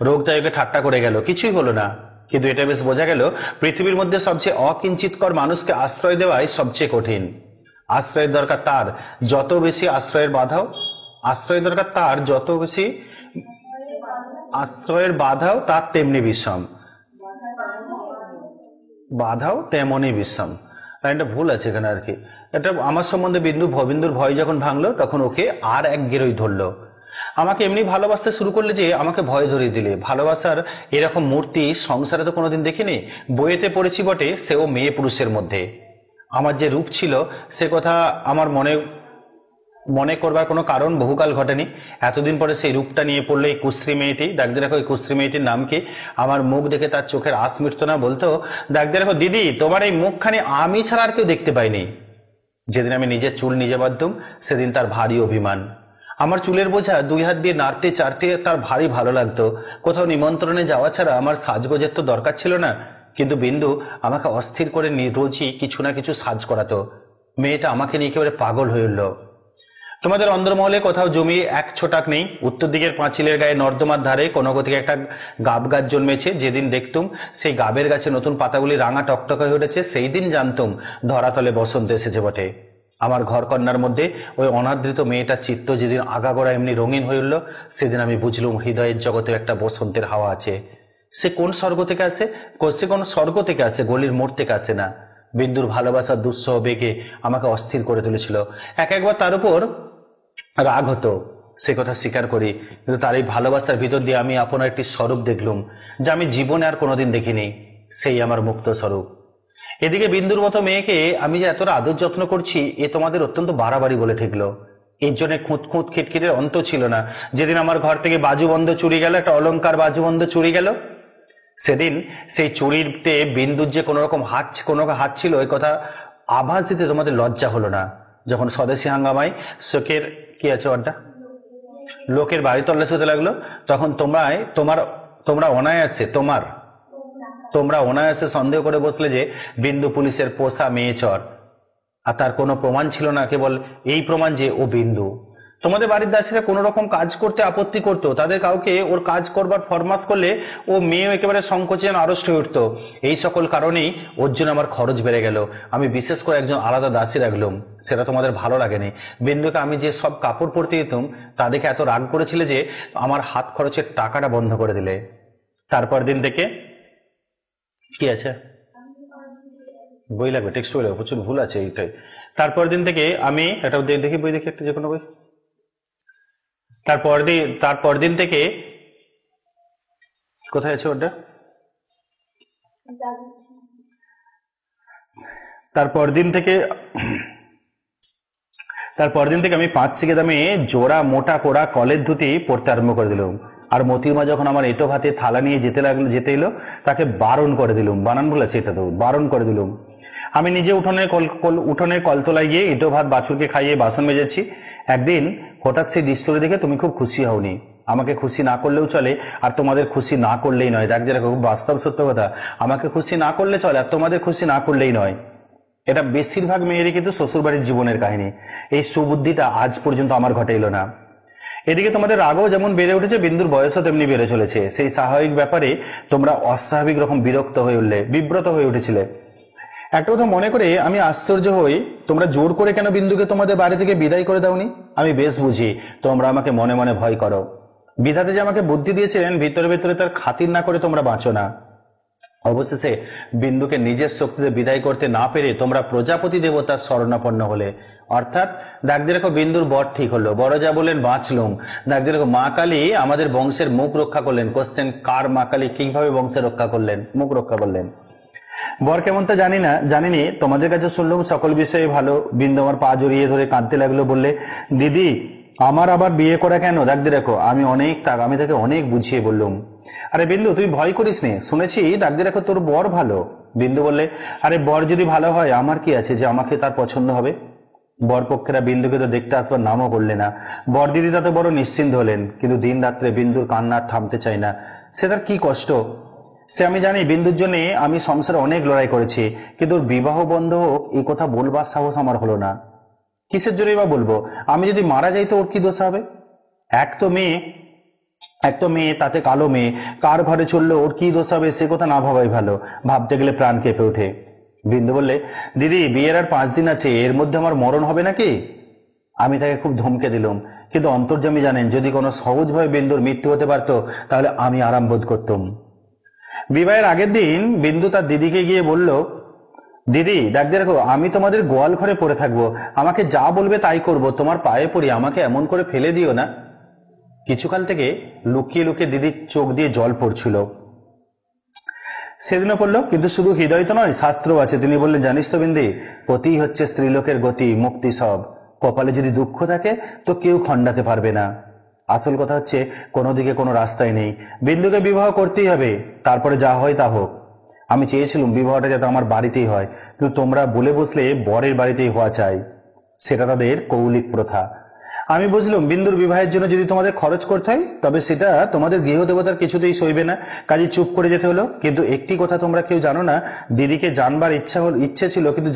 রোগ তাই ওকে ঠাট্টা করে গেল, কিছুই হলো না। কিন্তু এটা বেশ বোঝা গেল, পৃথিবীর মধ্যে সবচেয়ে অকিঞ্চিতকর মানুষকে আশ্রয় দেওয়াই সবচেয়ে কঠিন। আশ্রয়ের দরকার তার যত বেশি আশ্রয়ের বাধাও তার তেমনি বিষম, বাধাও তেমনই বিষম। লাইনটা ভুল আছে এখানে আর কি। এটা আমার সম্বন্ধে বিন্দুর ভয় যখন ভাঙলো তখন ওকে আর এক গেরোই ধরলো। আমাকে এমনি ভালোবাসতে শুরু করলে যে আমাকে ভয় ধরিয়ে দিলে। ভালোবাসার এরকম মূর্তি সংসারে তো কোনোদিন দেখিনি, বইয়েতে পড়েছি বটে, সেও মেয়ে পুরুষের মধ্যে। আমার যে রূপ ছিল সে কথা আমার মনে করবার কোনো কারণ বহুকাল ঘটেনি। এতদিন পরে সেই রূপটা নিয়ে পড়লো এই কুশ্রী মেয়েটি। ডাকতে রাখো এই কুশ্রী মেয়েটির নাম কি? আমার মুখ দেখে তার চোখের আশ মিটত না, বলতো, ডাকতে রাখো দিদি, তোমার এই মুখখানি আমি ছাড়া আর কেউ দেখতে পাইনি। যেদিন আমি নিজের চুল নিজে বাঁধতুম সেদিন তার ভারী অভিমান। আমার চুলের বোঝা 2 হাত দিয়ে নাড়তে চাড়তে তার ভারী ভালো লাগতো। কোথাও নিমন্ত্রণে যাওয়া ছাড়া আমার সাজগোজের তো দরকার ছিল না, কিন্তু বিন্দু আমাকে অস্থির করে রোজই কিছু না কিছু সাজ করাতো। মেয়েটা আমাকে নিয়ে একেবারে পাগল হয়ে উঠল। তোমাদের অন্দরমহলে কোথাও জমি 1 ছোটাক নেই। উত্তর দিকের পাঁচিলের গায়ে নর্দমার ধারে কোনো থেকে একটা গাব গাছ জন্মেছে। যেদিন দেখতুম সেই গাবের গাছে নতুন পাতাগুলি রাঙা টকটকে হয়ে উঠেছে, সেই দিন জানতুম ধরাতলে বসন্ত এসেছে বটে। আমার ঘরকন্যার মধ্যে ওই অনাদৃত মেয়েটার চিত্ত যেদিন আগাগোড়া এমনি রঙিন হয়ে উঠল, সেদিন আমি বুঝলুম হৃদয়ের জগতে একটা বসন্তের হাওয়া আছে। সে কোন স্বর্গ থেকে আসে, গলির মোড় থেকে আসে না। বিন্দুর ভালোবাসার দুঃসহ বেগে আমাকে অস্থির করে তুলেছিল। একবার তার উপর রাগ হতো, সে কথা স্বীকার করি, কিন্তু তার এই ভালোবাসার ভিতর দিয়ে আমি আপনার একটি স্বরূপ দেখলুম যা আমি জীবনে আর কোনোদিন দেখিনি। সেই আমার মুক্ত স্বরূপ। এদিকে বিন্দুর মতো মেয়েকে আমি যে এতটা আদর যত্ন করছি, এ তোমাদের অত্যন্ত বাড়াবাড়ি বলে ঠেকলো। এর জন্য খুঁত খিটখিটের অন্ত ছিল না। যেদিন আমার ঘর থেকে বাজুবন্ধ চুরি গেল, একটা অলংকার বাজুবন্ধ চুরি গেল, সেদিন সেই চুরিতে বিন্দুর যে কোনো হাত ছিল, ওই কথা আভাস দিতে তোমাদের লজ্জা হলো না। যখন স্বদেশী হাঙ্গামায় শোকের কি আছে অড্ডা লোকের বাড়ি তল্লাশি হতে লাগলো, তখন তোমরা অনায়াসে সন্দেহ করে বসলে যে বিন্দু পুলিশের পোষা মেয়ে চর, আর তার কোনো প্রমাণ ছিল না, কেবল এই প্রমাণ যে ও বিন্দু। তোমাদের বাড়ির দাসীরা কোনো রকম কাজ করতে আপত্তি করতো, তাদের কাউকে ওর কাজ করবার ফরমাস করলে ও মেয়েও একেবারে সংকোচে যেন আড়ষ্ট হয়ে উঠতো। এই সকল কারণেই ওর জন্য আমার খরচ বেড়ে গেল। আমি বিশেষ করে একজন আলাদা দাসী রাখলাম, সেটা তোমাদের ভালো লাগেনি। বিন্দুকে আমি যে সব কাপড় পরতে দিতাম তা দেখে এত রাগ করেছিলে যে আমার হাত খরচের টাকাটা বন্ধ করে দিলে। তারপর দিন থেকে কি আছে, বই লাগবে, টেক্সট বই লাগবে, প্রচুর ভুল আছে এইটাই। তারপর দিন থেকে আমি একটা দেখি, বই দেখি একটা, যে কোনো বই। তারপর দিন থেকে কোথায় আছে ওটা, তারপর দিন থেকে আমি 5 সিকে দামে জোড়া মোটা কোড়া কলের ধুতি পড়তে আরম্ভ করে দিলাম। আর মতির মা যখন আমার এটো ভাতে থালা নিয়ে যেতে এলো, তাকে বারণ করে দিলুম, বানান ভুল আছে এটা তো, বারণ করে দিলুম। আমি নিজে উঠোনের কলতলায় গিয়ে এটো ভাত বাছুরকে খাইয়ে বাসন মেজেছি। একদিন হঠাৎ সেই দৃশ্যটি দেখে তুমি খুব খুশি হওনি। আমাকে খুশি না করলেও চলে, আর তোমাদের খুশি না করলেই নয়। দেখ, যেটা খুব বাস্তব সত্য কথা, আমাকে খুশি না করলে চলে, আর তোমাদের খুশি না করলেই নয়। এটা বেশিরভাগ মেয়েরই কিন্তু শ্বশুরবাড়ির জীবনের কাহিনী। এই সুবুদ্ধিটা আজ পর্যন্ত আমার ঘটে এলো না। এদিকে তোমাদের রাগও যেমন বেড়ে উঠেছে, বিন্দুর বয়সও তেমনি বেড়ে চলেছে। সেই স্বাভাবিক ব্যাপারে তোমরা অস্বাভাবিক রকম বিব্রত হয়ে উঠেছিলে। একটা কথা মনে করে আমি আশ্চর্য হই, তোমরা জোর করে কেন বিন্দুকে তোমাদের বাড়ি থেকে বিদায় করে দাওনি? আমি বেশ বুঝি তোমরা আমাকে মনে মনে ভয় করো। বিধাতা যে আমাকে বুদ্ধি দিয়েছিলেন, ভিতরে ভিতরে তার খাতির না করে তোমরা বাঁচো না। অবশেষে বিন্দুকে নিজের শক্তিতে বিদায় করতে না পেরে তোমরা প্রজাপতি দেবতার শরণাপন্ন হলে। অর্থাৎ দাগদি রেখো, বিন্দুর বর ঠিক হলো, বড় যা বললেন বাঁচলুম। দাগদি রেখো, মা কালী আমাদের বংশের মুখ রক্ষা করলেন। কোশ্চেন, কার মা কালী কিভাবে বংশের রক্ষা করলেন, মুখ রক্ষা করলেন? বর কেমন তা জানিনি, তোমাদের কাছে শুনলাম সকল বিষয়ে ভালো। বিন্দু আমার পা জড়িয়ে ধরে কাঁদতে লাগলো, বললে, দিদি আমার আবার বিয়ে করা কেন? দাগদি রেখো, আমি তাকে অনেক বুঝিয়ে বললুম। আরে বিন্দু, তুই ভয় করিস নে, শুনেছি দাগদি রেখো তোর বর ভালো। বিন্দু বললে, আরে বর যদি ভালো হয় আমার কি আছে যে আমাকে তার পছন্দ হবে? বরপক্ষেরা বিন্দুকে তো দেখতে আসবার নামও করলে না। বর দিদি তাতে বড় নিশ্চিন্ত হলেন, কিন্তু দিন রাত্রে বিন্দুর কান্না থামতে চায় না। সে তার কি কষ্ট সে আমি জানি। বিন্দুর জন্য আমি সংসারে অনেক লড়াই করেছি, কিন্তু ওর বিবাহ বন্ধ হোক এই কথা বলবার সাহস আমার হলো না। কিসের জন্যই বা বলবো? আমি যদি মারা যাই তো ওর কি দোষ হবে? এক তো মেয়ে, তাতে কালো মেয়ে, কার ঘরে চললো ওর কি দোষ হবে? সে কথা না ভাবাই ভালো, ভাবতে গেলে প্রাণ কেঁপে ওঠে। বিন্দু বললে, দিদি বিয়ের আর 5 দিন আছে, এর মধ্যে আমার মরণ হবে নাকি? আমি তাকে খুব ধমকে দিলাম, কিন্তু অন্তর্যামী জানেন যদি কোনো সহজভাবে বিন্দুর মৃত্যু হতে পারত তাহলে আমি আরাম বোধ করতাম। বিবাহের আগের দিন বিন্দু তার দিদিকে গিয়ে বলল, দিদি ডাকতে রাখো, আমি তোমাদের গোয়াল ঘরে পড়ে থাকবো, আমাকে যা বলবে তাই করব, তোমার পায়ে পড়ি, আমাকে এমন করে ফেলে দিও না। কিছুকাল থেকে লুকিয়ে লুকিয়ে দিদির চোখ দিয়ে জল পড়ছিল। সেদিনও পড়লো, কিন্তু শুধু হৃদয় তো নয়, শাস্ত্র আছে। তিনি বললেন, জানিস তো বিন্দি, পতি হচ্ছে স্ত্রীলোকের গতি, মুক্তি সব। কপালে যদি দুঃখ থাকে তো কেউ খণ্ডাতে পারবে না। আসল কথা হচ্ছে কোনো দিকে কোনো রাস্তায় নেই, বিন্দুকে বিবাহ করতেই হবে, তারপরে যা হয় তা হোক। আমি চেয়েছিলাম বিবাহটা যাতে আমার বাড়িতেই হয়, কিন্তু তোমরা বলে বসলে বরের বাড়িতেই হওয়া চাই, সেটা তাদের কৌলিক প্রথা। আমি বুঝলাম বিন্দুর বিবাহের জন্য যদি তোমাদের খরচ করতে হয় তবে সেটা তোমাদের গৃহদেবতার কিছুতেই সইবে না, কাজে চুপ করে যেতে হলো। কিন্তু একটি কথা তোমরা কেউ জানো না, দিদিকে জানাবার ইচ্ছে ছিল কিন্তু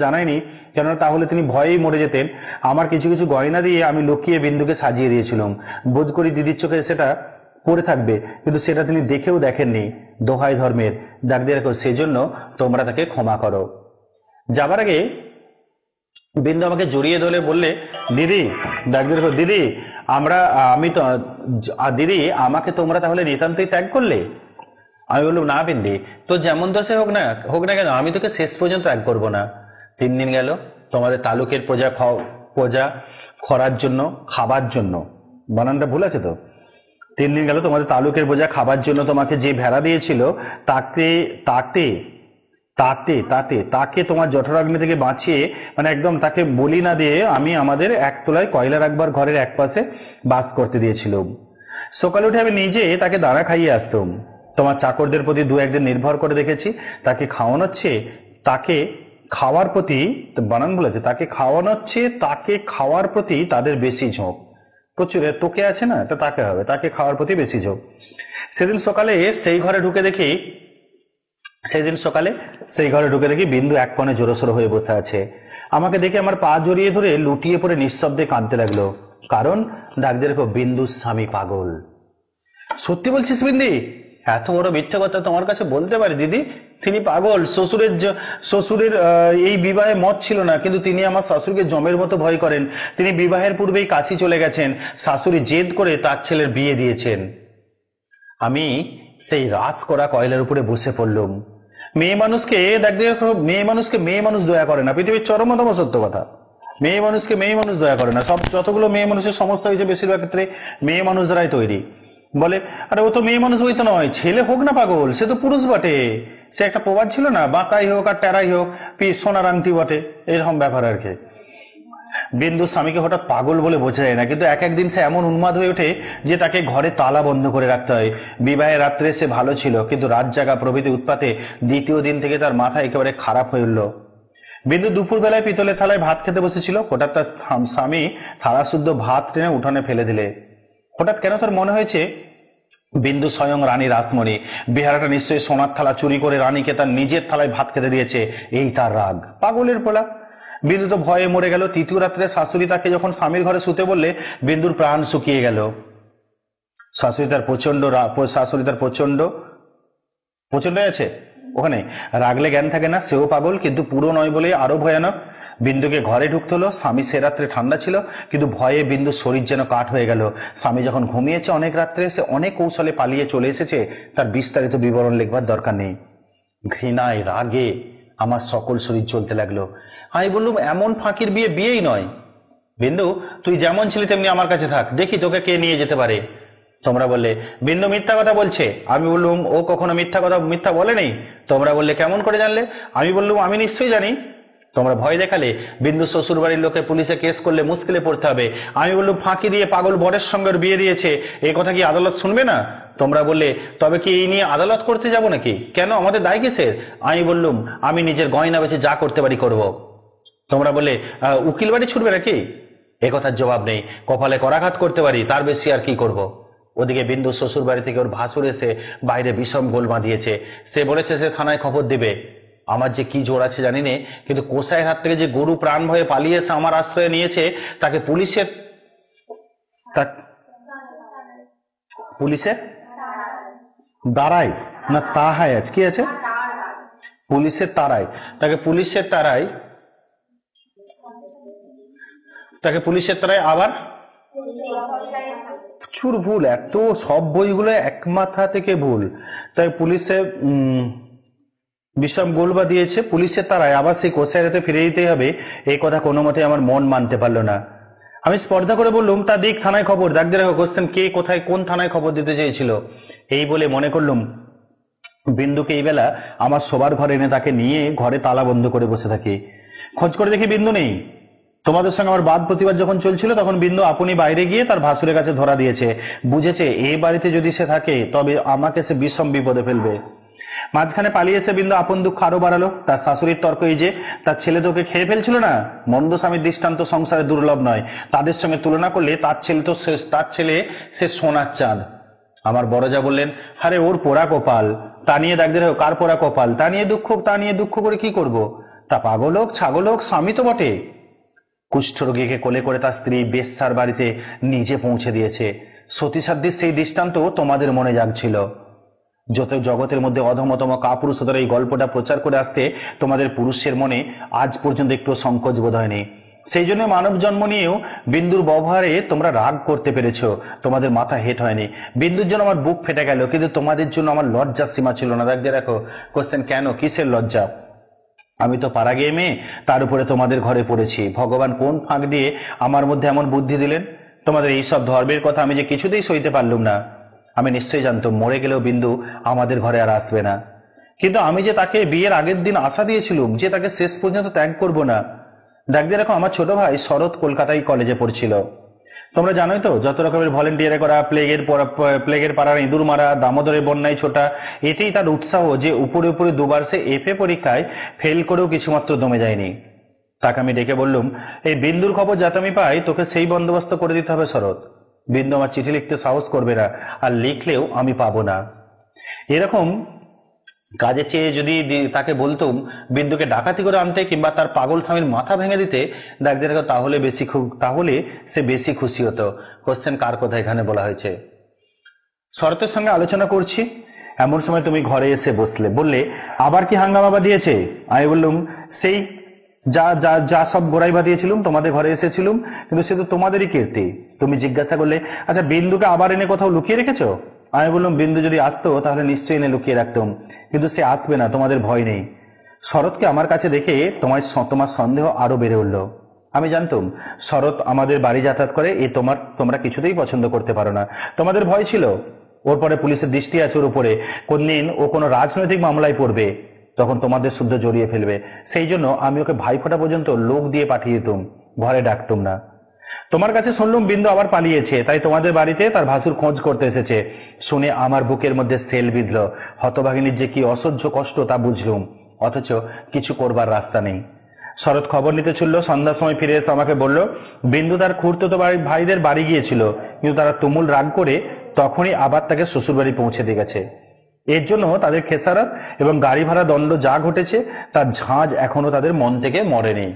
জানাইনি, কেননা তাহলে তিনি ভয়েই মরে যেতেন। আমার কিছু কিছু গয়না দিয়ে আমি লুকিয়ে বিন্দুকে সাজিয়ে দিয়েছিলাম, বোধ করি দিদির চোখে সেটা পড়ে থাকবে, কিন্তু সেটা তিনি দেখেও দেখেননি। দোহাই ধর্মের, ডাক দিয়ে রাখো, সেজন্য তোমরা তাকে ক্ষমা করো। যাবার আগে বিন্দু আমাকে জড়িয়ে ধরে বললে, দিদি ডাক দিয়ে রাখো, দিদি দিদি আমাকে তোমরা তাহলে নিতান্তই ত্যাগ করলে? আমি বললাম, না বিন্দি, তো যেমন দোষে হোক না কেন আমি তোকে শেষ পর্যন্ত ত্যাগ করবো না। 3 দিন গেল তোমাদের তালুকের প্রজা খরার জন্য, খাবার জন্য, বানানটা ভুল আছে তো। 3 দিন গেল তোমাদের তালুকের বোঝা খাবার জন্য তোমাকে যে ভেড়া দিয়েছিল তাকে তোমার জঠরাগ্নি থেকে বাঁচিয়ে, মানে একদম তাকে বলি না দিয়ে আমি আমাদের 1 তলায় কয়লা রাখবার ঘরের একপাশে বাস করতে দিয়েছিলাম। সকালে উঠে আমি নিজে তাকে দানা খাইয়ে আসতাম। তোমার চাকরদের প্রতি 2-1 দিন নির্ভর করে দেখেছি, তাকে খাওয়ানোচ্ছে, তাকে খাওয়ার প্রতি, বানান বলেছে, তাকে খাওয়ার প্রতি তাদের বেশি ঝোঁক। প্রচুর তোকে আছে না, এটা তাকে হবে, তাকে খাওয়ার প্রতি বেশি ঝোঁক। সেদিন সকালে সেই ঘরে ঢুকে দেখি সেই দিন সকালে সেই ঘরে ঢুকে দেখি বিন্দু এক কোণে জোরসোরো হয়ে বসে আছে। আমাকে দেখে আমার পা জড়িয়ে ধরে লুটিয়ে পড়ে নিঃশব্দে কাঁদতে লাগলো। কারণ ডাকতে রেখো, বিন্দুর স্বামী পাগল। সত্যি বলছিস বিন্দি? এত বড় মিথ্যে কথা তোমার কাছে বলতে পারি দিদি? তিনি পাগল। শ্বশুরের এই বিবাহে মত ছিল না, কিন্তু তিনি আমার শাশুড়িকে জমের মতো ভয় করেন। তিনি বিবাহের পূর্বেই কাশি চলে গেছেন। শাশুড়ি জেদ করে তার ছেলের বিয়ে দিয়েছেন। আমি সেই রাস করা কয়লার উপরে বসে পড়লুম। মেয়ে মানুষকে মেয়ে মানুষ দয়া করে না, পৃথিবীর চরমতম সত্য কথা। মেয়ে মানুষকে মেয়ে মানুষ দয়া করে না। সব যতগুলো মেয়ে মানুষের সমস্যা হয়েছে বেশিরভাগ ক্ষেত্রে মেয়ে মানুষ দ্বারাই তৈরি। বলে, আরে ও তো মেয়ে মানুষ বই তো নয়, ছেলে হোক না পাগল, সে তো পুরুষ বটে। সে একটা প্রবাদ ছিল না, বাঁকাই হোক আর টেরাই হোক, সোনার আংটি বটে, এরকম ব্যাপার আর কি। বিন্দু স্বামীকে হঠাৎ পাগল বলে বোঝা যায় না, কিন্তু এক একদিন সে এমন উন্মাদ হয়ে ওঠে যে তাকে ঘরে তালা বন্ধ করে রাখতে হয়। বিবাহের রাত্রে সে ভালো ছিল, কিন্তু রাত জাগা প্রভৃতি উৎপাতে দ্বিতীয় দিন থেকে তার মাথা একেবারে খারাপ হয়ে উঠল। বিন্দু দুপুর বেলায় পিতলের থালায় ভাত খেতে বসেছিল। হঠাৎ তার স্বামী থালা শুদ্ধ ভাত টেনে উঠানে ফেলে দিলে। হঠাৎ কেন তার মনে হয়েছে বিন্দু স্বয়ং রানী রাসমণি। বেহারাটা নিশ্চয়ই সোনার থালা চুরি করে রানীকে তার নিজের থালায় ভাত খেতে দিয়েছে, এই তার রাগ। পাগলের পোলা। বিন্দু তো ভয়ে মরে গেল। তৃতীয় রাত্রে শাশুড়ি তাকে যখন স্বামীর ঘরে শুতে বললে, বিন্দুর প্রাণ শুকিয়ে গেল। শাশুড়ি তার প্রচন্ড আছে ওখানে। রাগলে জ্ঞান থাকে না, সেও পাগল, কিন্তু পুরো নয় বলে আরো ভয়ানক। বিন্দুকে ঘরে ঢুকতে হলো। স্বামী সে রাত্রে ঠান্ডা ছিল, কিন্তু ভয়ে বিন্দুর শরীর যেন কাঠ হয়ে গেল। স্বামী যখন ঘুমিয়েছে অনেক রাত্রে, সে অনেক কৌশলে পালিয়ে চলে এসেছে, তার বিস্তারিত বিবরণ লিখবার দরকার নেই। ঘৃণায় রাগে আমার সকল শরীর চলতে লাগলো। আমি বললুম, এমন ফাঁকির বিয়েই নয়। বিন্দু, তুই যেমন ছিলি তেমনি আমার কাছে থাক, দেখি তোকে কে নিয়ে যেতে পারে। তোমরা বললে বিন্দু মিথ্যা কথা বলছে। আমি বললুম, ও কখনো মিথ্যা বলেনি। তোমরা বললে কেমন করে জানলে? আমি বললুম, আমি নিশ্চয়ই জানি। তোমরা ভয় দেখালে, বিন্দু শ্বশুর বাড়ির লোকে পুলিশে কেস করলে মুশকিলে পড়তে হবে। আমি বললুম, ফাঁকি দিয়ে পাগল বরের সঙ্গে বিয়ে দিয়েছে, এই কথা কি আদালত শুনবে না? তোমরা বললে, তবে কি এই নিয়ে আদালত করতে যাব নাকি? কেন, আমাদের দায় কিসের? আমি বললুম, আমি নিজের গয়না বেচে যা করতে পারি করব। তোমরা বললে, উকিল বাড়ি ছুটবে নাকি? এ কথার জবাব নেই। কপালে করাঘাত করতে পারি, তার বেশি আর কি করব। ওদিকে বিন্দু শ্বশুর বাড়ি থেকে ওর ভাসুর এসে বাইরে বিষম গোল বাঁধিয়েছে। সে বলেছে সে থানায় খবর দেবে। আমার যে কি জোর আছে জানি না, কিন্তু কোষাইয়ের হাত থেকে যে গরু প্রাণ ভয়ে পালিয়ে এসে আমার আশ্রয় নিয়েছে, তাকে পুলিশের দাঁড়ায় না তাহায় আজ কি আছে, পুলিশের তারায়, তাকে পুলিশের তারায় আবার প্রচুর ভুল। এত সব বইগুলো এক মাথা থেকে ভুল। তাই পুলিশে বিষম গোলবা দিয়েছে, পুলিশের তারায় আবার সেই কোষাইয়াতে ফিরে দিতে হবে, এই কথা কোনো মতে আমার মন মানতে পারলো না। আমি স্পর্ধা করে বললুম, তা দিক থানায় খবর। ডাকতে রাখো, কোশ্চেন কে কোথায় কোন থানায় খবর দিতে চেয়েছিল। এই বলে মনে করলুম বিন্দুকে এই বেলা আমার শোবার ঘরে এনে তাকে নিয়ে ঘরে তালা বন্ধ করে বসে থাকি। খোঁজ করে দেখি বিন্দু নেই। তোমাদের সঙ্গে আমার বাদ প্রতিবাদ যখন চলছিল, তখন বিন্দু আপনি বাইরে গিয়ে তার ভাসুরের কাছে ধরা দিয়েছে। বুঝেছে এই বাড়িতে যদি সে থাকে তবে আমাকে সে বিষম বিপদে ফেলবে। মাঝখানে পালিয়ে এসে বিন্দু আপন দুঃখ আরো বাড়ালো। তার শাশুড়ির তর্ক এই যে তার ছেলে তোকে খেয়ে ফেলছিল না। মন্দ স্বামীর দৃষ্টান্ত সংসারে দুর্লভ নয়, তাদের সঙ্গে তুলনা করলে তার ছেলে সে সোনার চাঁদ। আমার বড়জা বললেন, আরে ওর পোড়া কপাল, তা নিয়ে ডাকতে হবে। কার পোড়া কপাল? তা নিয়ে দুঃখ করে কি করব? তা পাগল হোক ছাগল হোক, স্বামী তো বটে। কুষ্ঠরোগীকে কোলে করে তার স্ত্রী বেশ্যার বাড়িতে নিজে পৌঁছে দিয়েছে। সতীসাধ্যের সেই দৃষ্টান্ত তোমাদের মনে জাগছিল। যত জগতের মধ্যে অধমতম কাপুরুষতার এই গল্পটা প্রচার করে আসতে তোমাদের পুরুষের মনে আজ পর্যন্ত একটু সংকোচ বোধ হয়নি। সেই জন্য মানব জন্ম নিয়েও বিন্দুর ব্যবহারে তোমরা রাগ করতে পেরেছো, তোমাদের মাথা হেট হয়নি। বিন্দুর জন্য আমার বুক ফেটে গেল, কিন্তু তোমাদের জন্য আমার লজ্জার সীমা ছিল না। দেখো কোশ্চেন, কেন, কিসের লজ্জা? আমি তো পাড়া গিয়ে মেয়ে, তার উপরে তোমাদের ঘরে পড়েছি। ভগবান কোন ফাঁক দিয়ে আমার মধ্যে এমন বুদ্ধি দিলেন? তোমাদের এইসব ধর্মের কথা আমি যে কিছুতেই সইতে পারলুম না। আমি নিশ্চয়ই জানতাম মরে গেলেও বিন্দু আমাদের ঘরে আর আসবে না, কিন্তু আমি যে তাকে বিয়ের আগের দিন আশা দিয়েছিলুম যে তাকে শেষ পর্যন্ত ত্যাগ করব না। দেখতে দেখো, আমার ছোট ভাই শরৎ কলকাতায় কলেজে পড়ছিল। তোমরা জানোই তো, যত রকমের ভলেন্টিয়ার করা, প্লেগের পাড়ার ইঁদুর মারা, দামোদরের বন্যায় ছোটা, এতেই তার উৎসাহ যে উপরে উপরে দুবার সে এফএ পরীক্ষায় ফেল করেও কিছুমাত্র দমে যায়নি। তাকে আমি ডেকে বললুম, এই বিন্দুর খবর যাতে আমি পাই, তোকে সেই বন্দোবস্ত করে দিতে হবে শরৎ। বিন্দু আমার চিঠি লিখতে সাহস করবে না, আর লিখলেও আমি পাবো না। এরকম কাজে চেয়ে যদি তাকে বলতুম বিন্দুকে ডাকাতি করে আনতে কিংবা তার পাগল স্বামীর মাথা ভেঙে দিতে, ডাকতে রাখো, তাহলে সে বেশি খুশি হতো। কোশ্চেন কার কথা এখানে বলা হয়েছে? শরতের সঙ্গে আলোচনা করছি, এমন সময় তুমি ঘরে এসে বসলে, বললে আবার কি হাঙ্গামা বাঁধিয়েছে? আমি বললুম সেই যা যা যা সব গোড়াই বাঁধিয়েছিলুম, তোমাদের ঘরে এসেছিলুম, কিন্তু সে তো তোমাদেরই কীর্তি। তুমি জিজ্ঞাসা করলে, আচ্ছা বিন্দুকে আবার এনে কোথাও লুকিয়ে রেখেছো? আমি বললাম বিন্দু যদি আসতো তাহলে নিশ্চয়ই এনে লুকিয়ে রাখতাম, কিন্তু সে আসবে না, তোমাদের ভয় নেই। শরৎকে আমার কাছে দেখে তোমার সন্দেহ আরো বেড়ে উঠল। আমি জানতাম শরৎ আমাদের বাড়ি যাতায়াত করে, তোমরা কিছুতেই পছন্দ করতে পারো না। তোমাদের ভয় ছিল ওর পরে পুলিশের দৃষ্টি আছে ওর উপরে, কোনদিন ও কোনো রাজনৈতিক মামলায় পড়বে, তখন তোমাদের শুদ্ধ জড়িয়ে ফেলবে। সেই জন্য আমি ওকে ভাইফোঁটা পর্যন্ত লোক দিয়ে পাঠিয়ে দিতাম, ঘরে ডাকতুম না। তোমার কাছে শুনলুম বিন্দু আবার পালিয়েছে, তাই তোমাদের বাড়িতে তার ভাসুর খোঁজ করতে এসেছে। শুনে আমার বুকের মধ্যে সেল বিঁধল। হতভাগিনীর যে কি অসহ্য কষ্ট তা বুঝলুম, অথচ কিছু করবার রাস্তা নেই। শরৎ খবর নিতে চলল। সন্ধ্যার সময় ফিরে এসে আমাকে বলল বিন্দু তার খুড়তুতো ভাইদের বাড়ি গিয়েছিল, কিন্তু তারা তুমুল রাগ করে তখনই আবার তাকে শ্বশুর বাড়ি পৌঁছে দিয়ে গেছে। এর জন্য তাদের খেসারত এবং গাড়ি ভাড়া দণ্ড যা ঘটেছে তার ঝাঁজ এখনো তাদের মন থেকে মরেনি।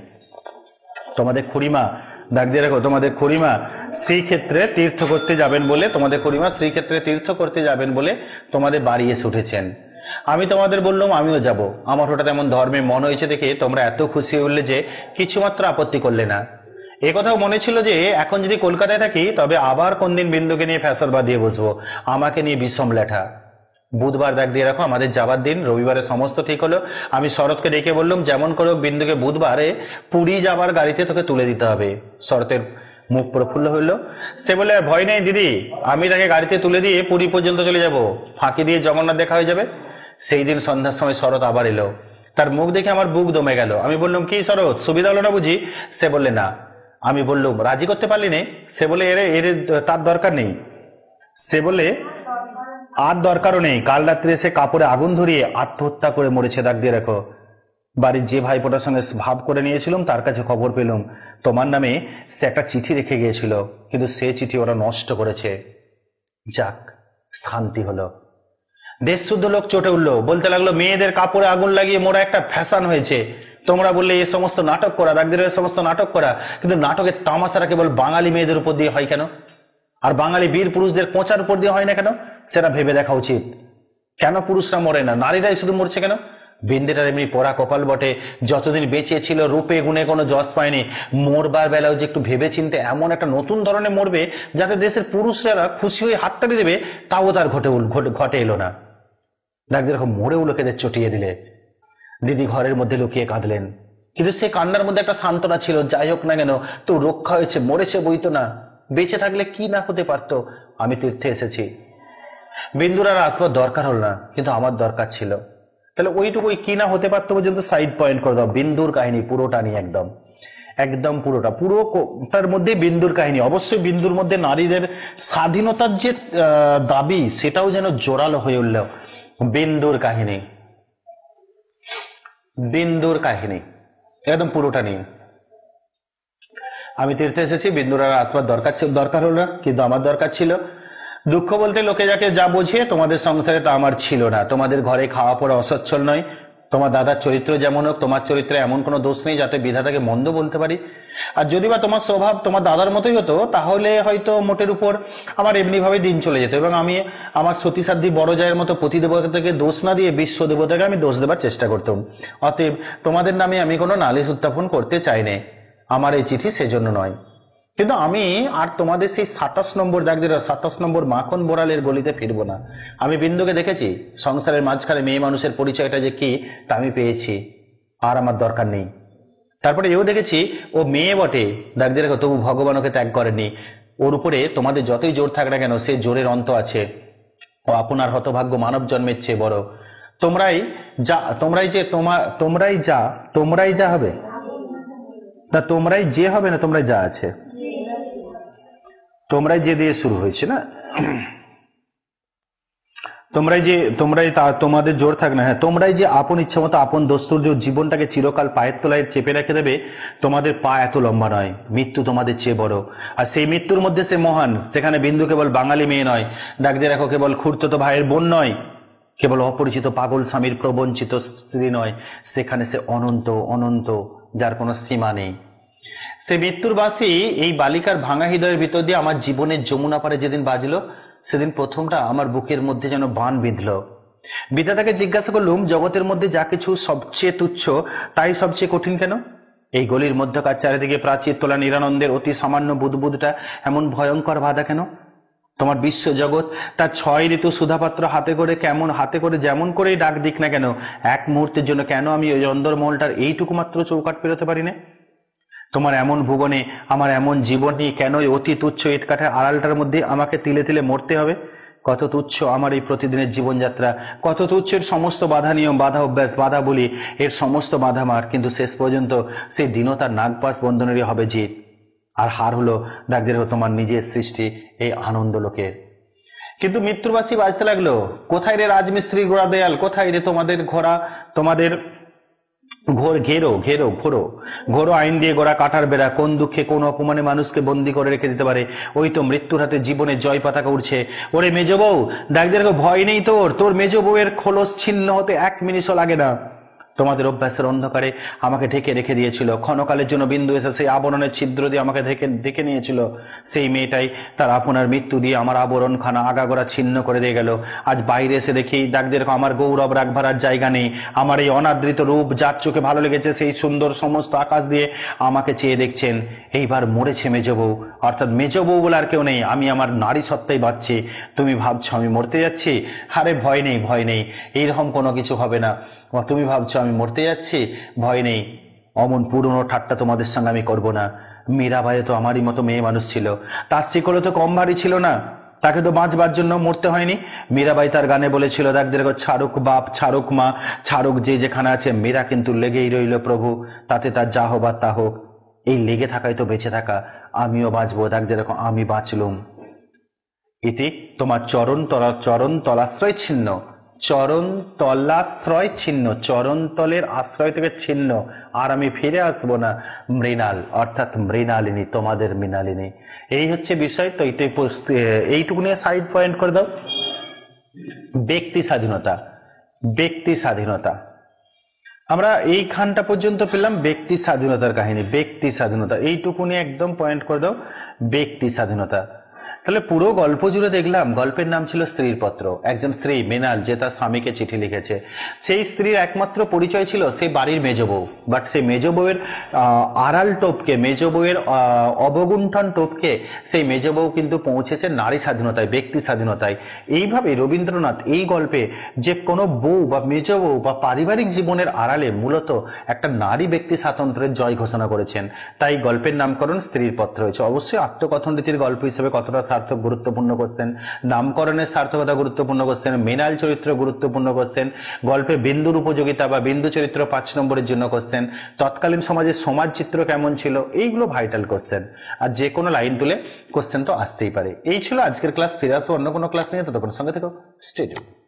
তোমাদের খুড়িমা, ডাক দিয়ে রাখো, তোমাদের খুড়িমা শ্রীক্ষেত্রে তীর্থ করতে যাবেন বলে তোমাদের বাড়ি এসে উঠেছেন। আমি তোমাদের বললাম আমিও যাব। আমার হঠাৎ এমন ধর্মে মন হয়েছে দেখে তোমরা এত খুশি হলে যে কিছুমাত্র আপত্তি করলে না। এ কথাও মনে ছিল যে এখন যদি কলকাতায় থাকি তবে আবার কোনদিন বিন্দুকে নিয়ে ফ্যাসাল বাঁধিয়ে বসবো, আমাকে নিয়ে বিষম লেঠা। বুধবার ডাক দিয়ে রাখো, আমাদের যাবার দিন। রবিবারে সমস্ত ঠিক হলো। আমি শরৎকে ডেকে বললাম যেমন করে বিন্দুকে বুধবারে পুরী যাবার গাড়িতে তোকে তুলে দিতে হবে। শরতের মুখ প্রফুল্ল হইল। সে বলে ভয় নেই দিদি, আমি তাকে গাড়িতে তুলে দিয়ে পুরী পর্যন্ত চলে যাব, ফাঁকি দিয়ে জগন্নাথ দেখা হয়ে যাবে। সেই দিন সন্ধ্যার সময় শরৎ আবার এলো। তার মুখ দেখে আমার বুক দমে গেল। আমি বললাম কি শরৎ, সুবিধা হলো না বুঝি? সে বললে না। আমি বললাম রাজি করতে পারলি নে? সে বলে এর তার দরকার নেই। সে বলে আর দরকারও নেই, কাল রাত্রে এসে কাপড়ে আগুন ধরিয়ে আত্মহত্যা করে মরেছে। ডাক দিয়ে রাখো, বাড়ির যে ভাইপোটার সঙ্গে ভাব করে নিয়েছিলাম তার কাছে খবর পেলাম তোমার নামে সে একটা চিঠি রেখে গিয়েছিল, কিন্তু সে চিঠি ওরা নষ্ট করেছে। যাক, শান্তি হলো। দেশ শুদ্ধ লোক চটে উঠলো, বলতে লাগলো মেয়েদের কাপড়ে আগুন লাগিয়ে মোরা একটা ফ্যাশন হয়েছে। তোমরা বললে এ সমস্ত নাটক করা, ডাক দিয়ে সমস্ত নাটক করা, কিন্তু নাটকের তামাশারা কেবল বাঙালি মেয়েদের উপর দিয়ে হয় কেন? আর বাঙালি বীর পুরুষদের কোঁচার উপর দিয়ে হয় না কেন? সেটা ভেবে দেখা উচিত। কেন পুরুষরা মরে না, নারীরাই শুধু মরছে কেন? বিন্দেটার এমনি পড়া কপাল বটে, যতদিন বেঁচে ছিল রূপে গুণে কোনো যশ পায়নি। মরবার বেলাও যে একটু ভেবে চিনতে এমন একটা নতুন ধরনের মরবে যাতে দেশের পুরুষরা খুশি হয়ে হাততালি দেবে, তাও তার ঘটে এলো না। ডাকদের এরকম মরে লোকেদের চটিয়ে দিলে। দিদি ঘরের মধ্যে লুকিয়ে কাঁদলেন, কিন্তু সে কান্নার মধ্যে একটা সান্ত্বনা ছিল। যাই হোক না কেন, তো রক্ষা হয়েছে, মরেছে বই তো না। বেঁচে থাকলে কি না হতে পারতো। আমি তীর্থে এসেছি, বিন্দুর আর আসবার দরকার হল না, কিন্তু আমার দরকার ছিল। তাহলে ওইটুকু কি না হতে পারতো পর্যন্ত সাইড পয়েন্ট করে দাও। বিন্দুর কাহিনী পুরোটা নিয়ে একদম পুরোটার মধ্যে বিন্দুর কাহিনী। অবশ্যই বিন্দুর মধ্যে নারীদের স্বাধীনতার যে দাবি সেটাও যেন জোরালো হয়ে উঠল। বিন্দুর কাহিনী একদম পুরোটা নিয়ে। আমি তীর্থে এসেছি, বিন্দুর আর আসবার দরকার হলো না, কিন্তু আমার দরকার ছিল। দুঃখ বলতে লোকে যাকে যা বোঝে, তোমাদের সংসারে তা আমার ছিল না। তোমাদের ঘরে খাওয়া পড়া অসচ্ছল নয়। তোমার দাদার চরিত্র যেমন হোক, তোমার চরিত্রে এমন কোনো দোষ নেই যাতে বিধাতাকে মন্দ বলতে পারি। আর যদি বা তোমার স্বভাব তোমার দাদার মতোই হতো, তাহলে হয়তো মোটের উপর আমার এমনি ভাবে দিন চলে যেত, এবং আমি আমার সতীসাধ্যী বড় জায়ের মতো প্রতিদেবতাকে দোষ না দিয়ে বিশ্ব দেবতাকে আমি দোষ দেবার চেষ্টা করতাম। অতএব তোমাদের নামে আমি কোনো নালিশ উত্থাপন করতে চাই না। আমার এই চিঠি সেজন্য নয়। কিন্তু আমি আর তোমাদের সেই 27 নম্বর 27 নম্বর মাখন বোড়ালের গলিতে ফিরবো না। আমি বিন্দুকে দেখেছি, সংসারের মাঝখানে মেয়ে মানুষের পরিচয়টা যে কি তা আমি পেয়েছি, আর আমার দরকার নেই। তারপরে এও দেখেছি ও মেয়ে বটে, ডাক দিয়ে রেখো, তবু ভগবান ওকে ত্যাগ করেনি। ওর উপরে তোমাদের যতই জোর থাক না কেন, সে জোরের অন্ত আছে। ও আপনার হতভাগ্য মানব জন্মের চেয়ে বড়। তোমরাই যা হবে না, তোমরাই যে হবে না, তোমরাই যা আছে, তোমরাই যে দিয়ে শুরু হয়েছে না, তোমাদের জোর থাক না। হ্যাঁ, তোমরাই যে আপন ইচ্ছা মতো আপন দস্তুর জীবনটাকে চিরকাল পায়ের তলায় চেপে রেখে দেবে। তোমাদের পা এত লম্বা নয়, মৃত্যু তোমাদের চেয়ে বড়। আর সেই মৃত্যুর মধ্যে সে মহান। সেখানে বিন্দু কেবল বাঙালি মেয়ে নয়, ডাক দিয়ে রাখো, কেবল খুড়তুতো ভাইয়ের বোন নয়, কেবল অপরিচিত পাগল স্বামীর প্রবঞ্চিত স্ত্রী নয়, সেখানে সে অনন্ত অনন্ত, যার কোনো সীমা নেই। সে মৃত্যুর বাঁশি এই বালিকার ভাঙা হৃদয়ের ভিতর দিয়ে আমার জীবনের যমুনা পারে যেদিন বাজলো, সেদিন প্রথমটা আমার বুকের মধ্যে যেন বান বিঁধল। বিধাতাকে জিজ্ঞাসা করলুম, জগতের মধ্যে যা কিছু সবচেয়ে তুচ্ছ তাই সবচেয়ে কঠিন কেন? এই গলির মধ্যকার চারিদিকে প্রাচীর তোলা নিরানন্দের অতি সামান্য বুদবুদটা এমন ভয়ঙ্কর বাধা কেন? তোমার বিশ্ব জগৎ তার 6 ঋতু সুধাপাত্র হাতে করে যেমন করেই ডাক দিক না কেন, এক মুহূর্তের জন্য কেন আমি ওই অন্দরমহলটার এইটুকু মাত্র চৌকাট পেরোতে পারি না? তোমার এমন ভুবনে আমার এমন জীবনী কেন ওই অতি তুচ্ছ ইটকাঠের আড়ালটার মধ্যে আমাকে তিলে তিলে মরতে হবে? কত তুচ্ছ আমার এই প্রতিদিনের জীবনযাত্রা, কত তুচ্ছ এর সমস্ত বাধা নিয়ম, বাধা অভ্যাস, বাধা বলি, এর সমস্ত বাধা মার, কিন্তু শেষ পর্যন্ত সেই দীনতার নাগপাশ বন্ধনেরই হবে জিত। আর হার হলো ডাকদের তোমার নিজের সৃষ্টি এই আনন্দ লোকের। কিন্তু মৃত্যুবাসী বাজতে লাগলো, কোথায় রে রাজমিস্ত্রি গোড়া দেয়াল, কোথায় রে তোমাদের ঘোড়া, তোমাদের ঘোরো আইন দিয়ে গোড়া কাটার বেড়া, কোন দুঃখে কোন অপমানে মানুষকে বন্দি করে রেখে দিতে পারে? ওই তো মৃত্যুর হাতে জীবনের জয় পতাকা উঠছে। ওরে মেজ বউ, ডাকদের ভয় নেই তোর মেজ বউয়ের খোলস ছিন্ন হতে 1 মিনিটও লাগে না। তোমাদের অভ্যাসের অন্ধকারে আমাকে ঢেকে রেখে দিয়েছিল, ক্ষণকালের জন্য বিন্দু এসে সেই আবরণের ছিদ্র দিয়ে আমাকে ঢেকে নিয়েছিল। সেই মেয়েটাই তার আপনার মৃত্যু দিয়ে আমার আবরণখানা আগাগোড়া ছিন্ন করে দিয়ে গেল। আজ বাইরে এসে দেখি ডাকদের আমার গৌরব রাখবার আর জায়গা নেই। আমার এই অনাদৃত রূপ যার চোখে ভালো লেগেছে সেই সুন্দর সমস্ত আকাশ দিয়ে আমাকে চেয়ে দেখছেন। এইবার মরেছে মেজ বউ, অর্থাৎ মেজ বউ বলে আর কেউ নেই, আমি আমার নারী সত্তাই বাঁচছি। তুমি ভাবছো আমি মরতে যাচ্ছি? আরে ভয় নেই, এইরকম কোনো কিছু হবে না। তুমি ভাবছো আমি মরতে যাচ্ছি? ভয় নেই, অমন পুরনো ঠাট্টা তোমাদের সঙ্গে আমি করবো না। মীরাবাই তো আমারই মতো মেয়ে মানুষ ছিল, তার শিকলও তো কম ভারী ছিল না, তাকে তো বাঁচবার জন্য মরতে হয়নি। মীরাবাই তার গানে বলেছিল, দেখো ছাড়ুক বাপ, ছাড়ুক মা, ছাড়ুক যে যেখানে আছে, মীরা কিন্তু লেগেই রইল প্রভু, তাতে তার যা হবার তা হোক। এই লেগে থাকাই তো বেঁচে থাকা, আমিও বাঁচবো। দেখো আমি বাঁচলুম। ইতি তোমার চরণ তলাশ্রয় ছিন্ন, চরণ তলের আশ্রয় থেকে ছিন্ন, আর আমি ফিরে আসবো না। মৃণাল অর্থাৎ মৃণালিনী, তোমাদের মৃণালিনী। এই হচ্ছে বিষয়। তো এইটুকু নিয়ে সাইড পয়েন্ট করে দাও। ব্যক্তি স্বাধীনতা আমরা এইখানটা পর্যন্ত পেলাম। ব্যক্তি স্বাধীনতার কাহিনী, ব্যক্তি স্বাধীনতা এইটুকু নিয়ে একদম পয়েন্ট করে দাও, ব্যক্তি স্বাধীনতা। তাহলে পুরো গল্প জুড়ে দেখলাম গল্পের নাম ছিল স্ত্রীর পত্র। একজন স্ত্রী মৃণাল যে তার স্বামীকে চিঠি লিখেছে, সেই স্ত্রীর একমাত্র পরিচয় ছিল সেই বাড়ির মেজ বউ। বাট সেই মেজ বউয়ের আড়াল টোপকে, মেজ বউয়ের অবগুণ্ঠন টোপকে সেই মেজ বউ কিন্তু পৌঁছেছে নারী স্বাধীনতায়, ব্যক্তি স্বাধীনতায়। এইভাবে রবীন্দ্রনাথ এই গল্পে যে কোনো বউ বা মেজ বউ বা পারিবারিক জীবনের আড়ালে মূলত একটা নারী ব্যক্তি স্বাতন্ত্র্যের জয় ঘোষণা করেছেন। তাই গল্পের নামকরণ স্ত্রীর পত্র হয়েছে। অবশ্যই আত্মকথন রীতির গল্প হিসেবে কতটা সার্থক গুরুত্বপূর্ণ কোশ্চেন, নামকরণের সার্থকতা গুরুত্বপূর্ণ কোশ্চেন, মৃণাল চরিত্র গুরুত্বপূর্ণ কোশ্চেন, গল্পে বিন্দুর উপযোগিতা বা বিন্দু চরিত্র 5 নম্বরের জন্য কোশ্চেন, তৎকালীন সমাজের সমাজ চিত্র কেমন ছিল, এইগুলো ভাইটাল কোশ্চেন। আর যে কোনো লাইন তুলে কোশ্চেন তো আসতেই পারে। এই ছিল আজকের ক্লাস। ফিরে আসবো অন্য কোনো ক্লাস নিয়ে, ততক্ষণ সঙ্গে থেকো। Stay tuned.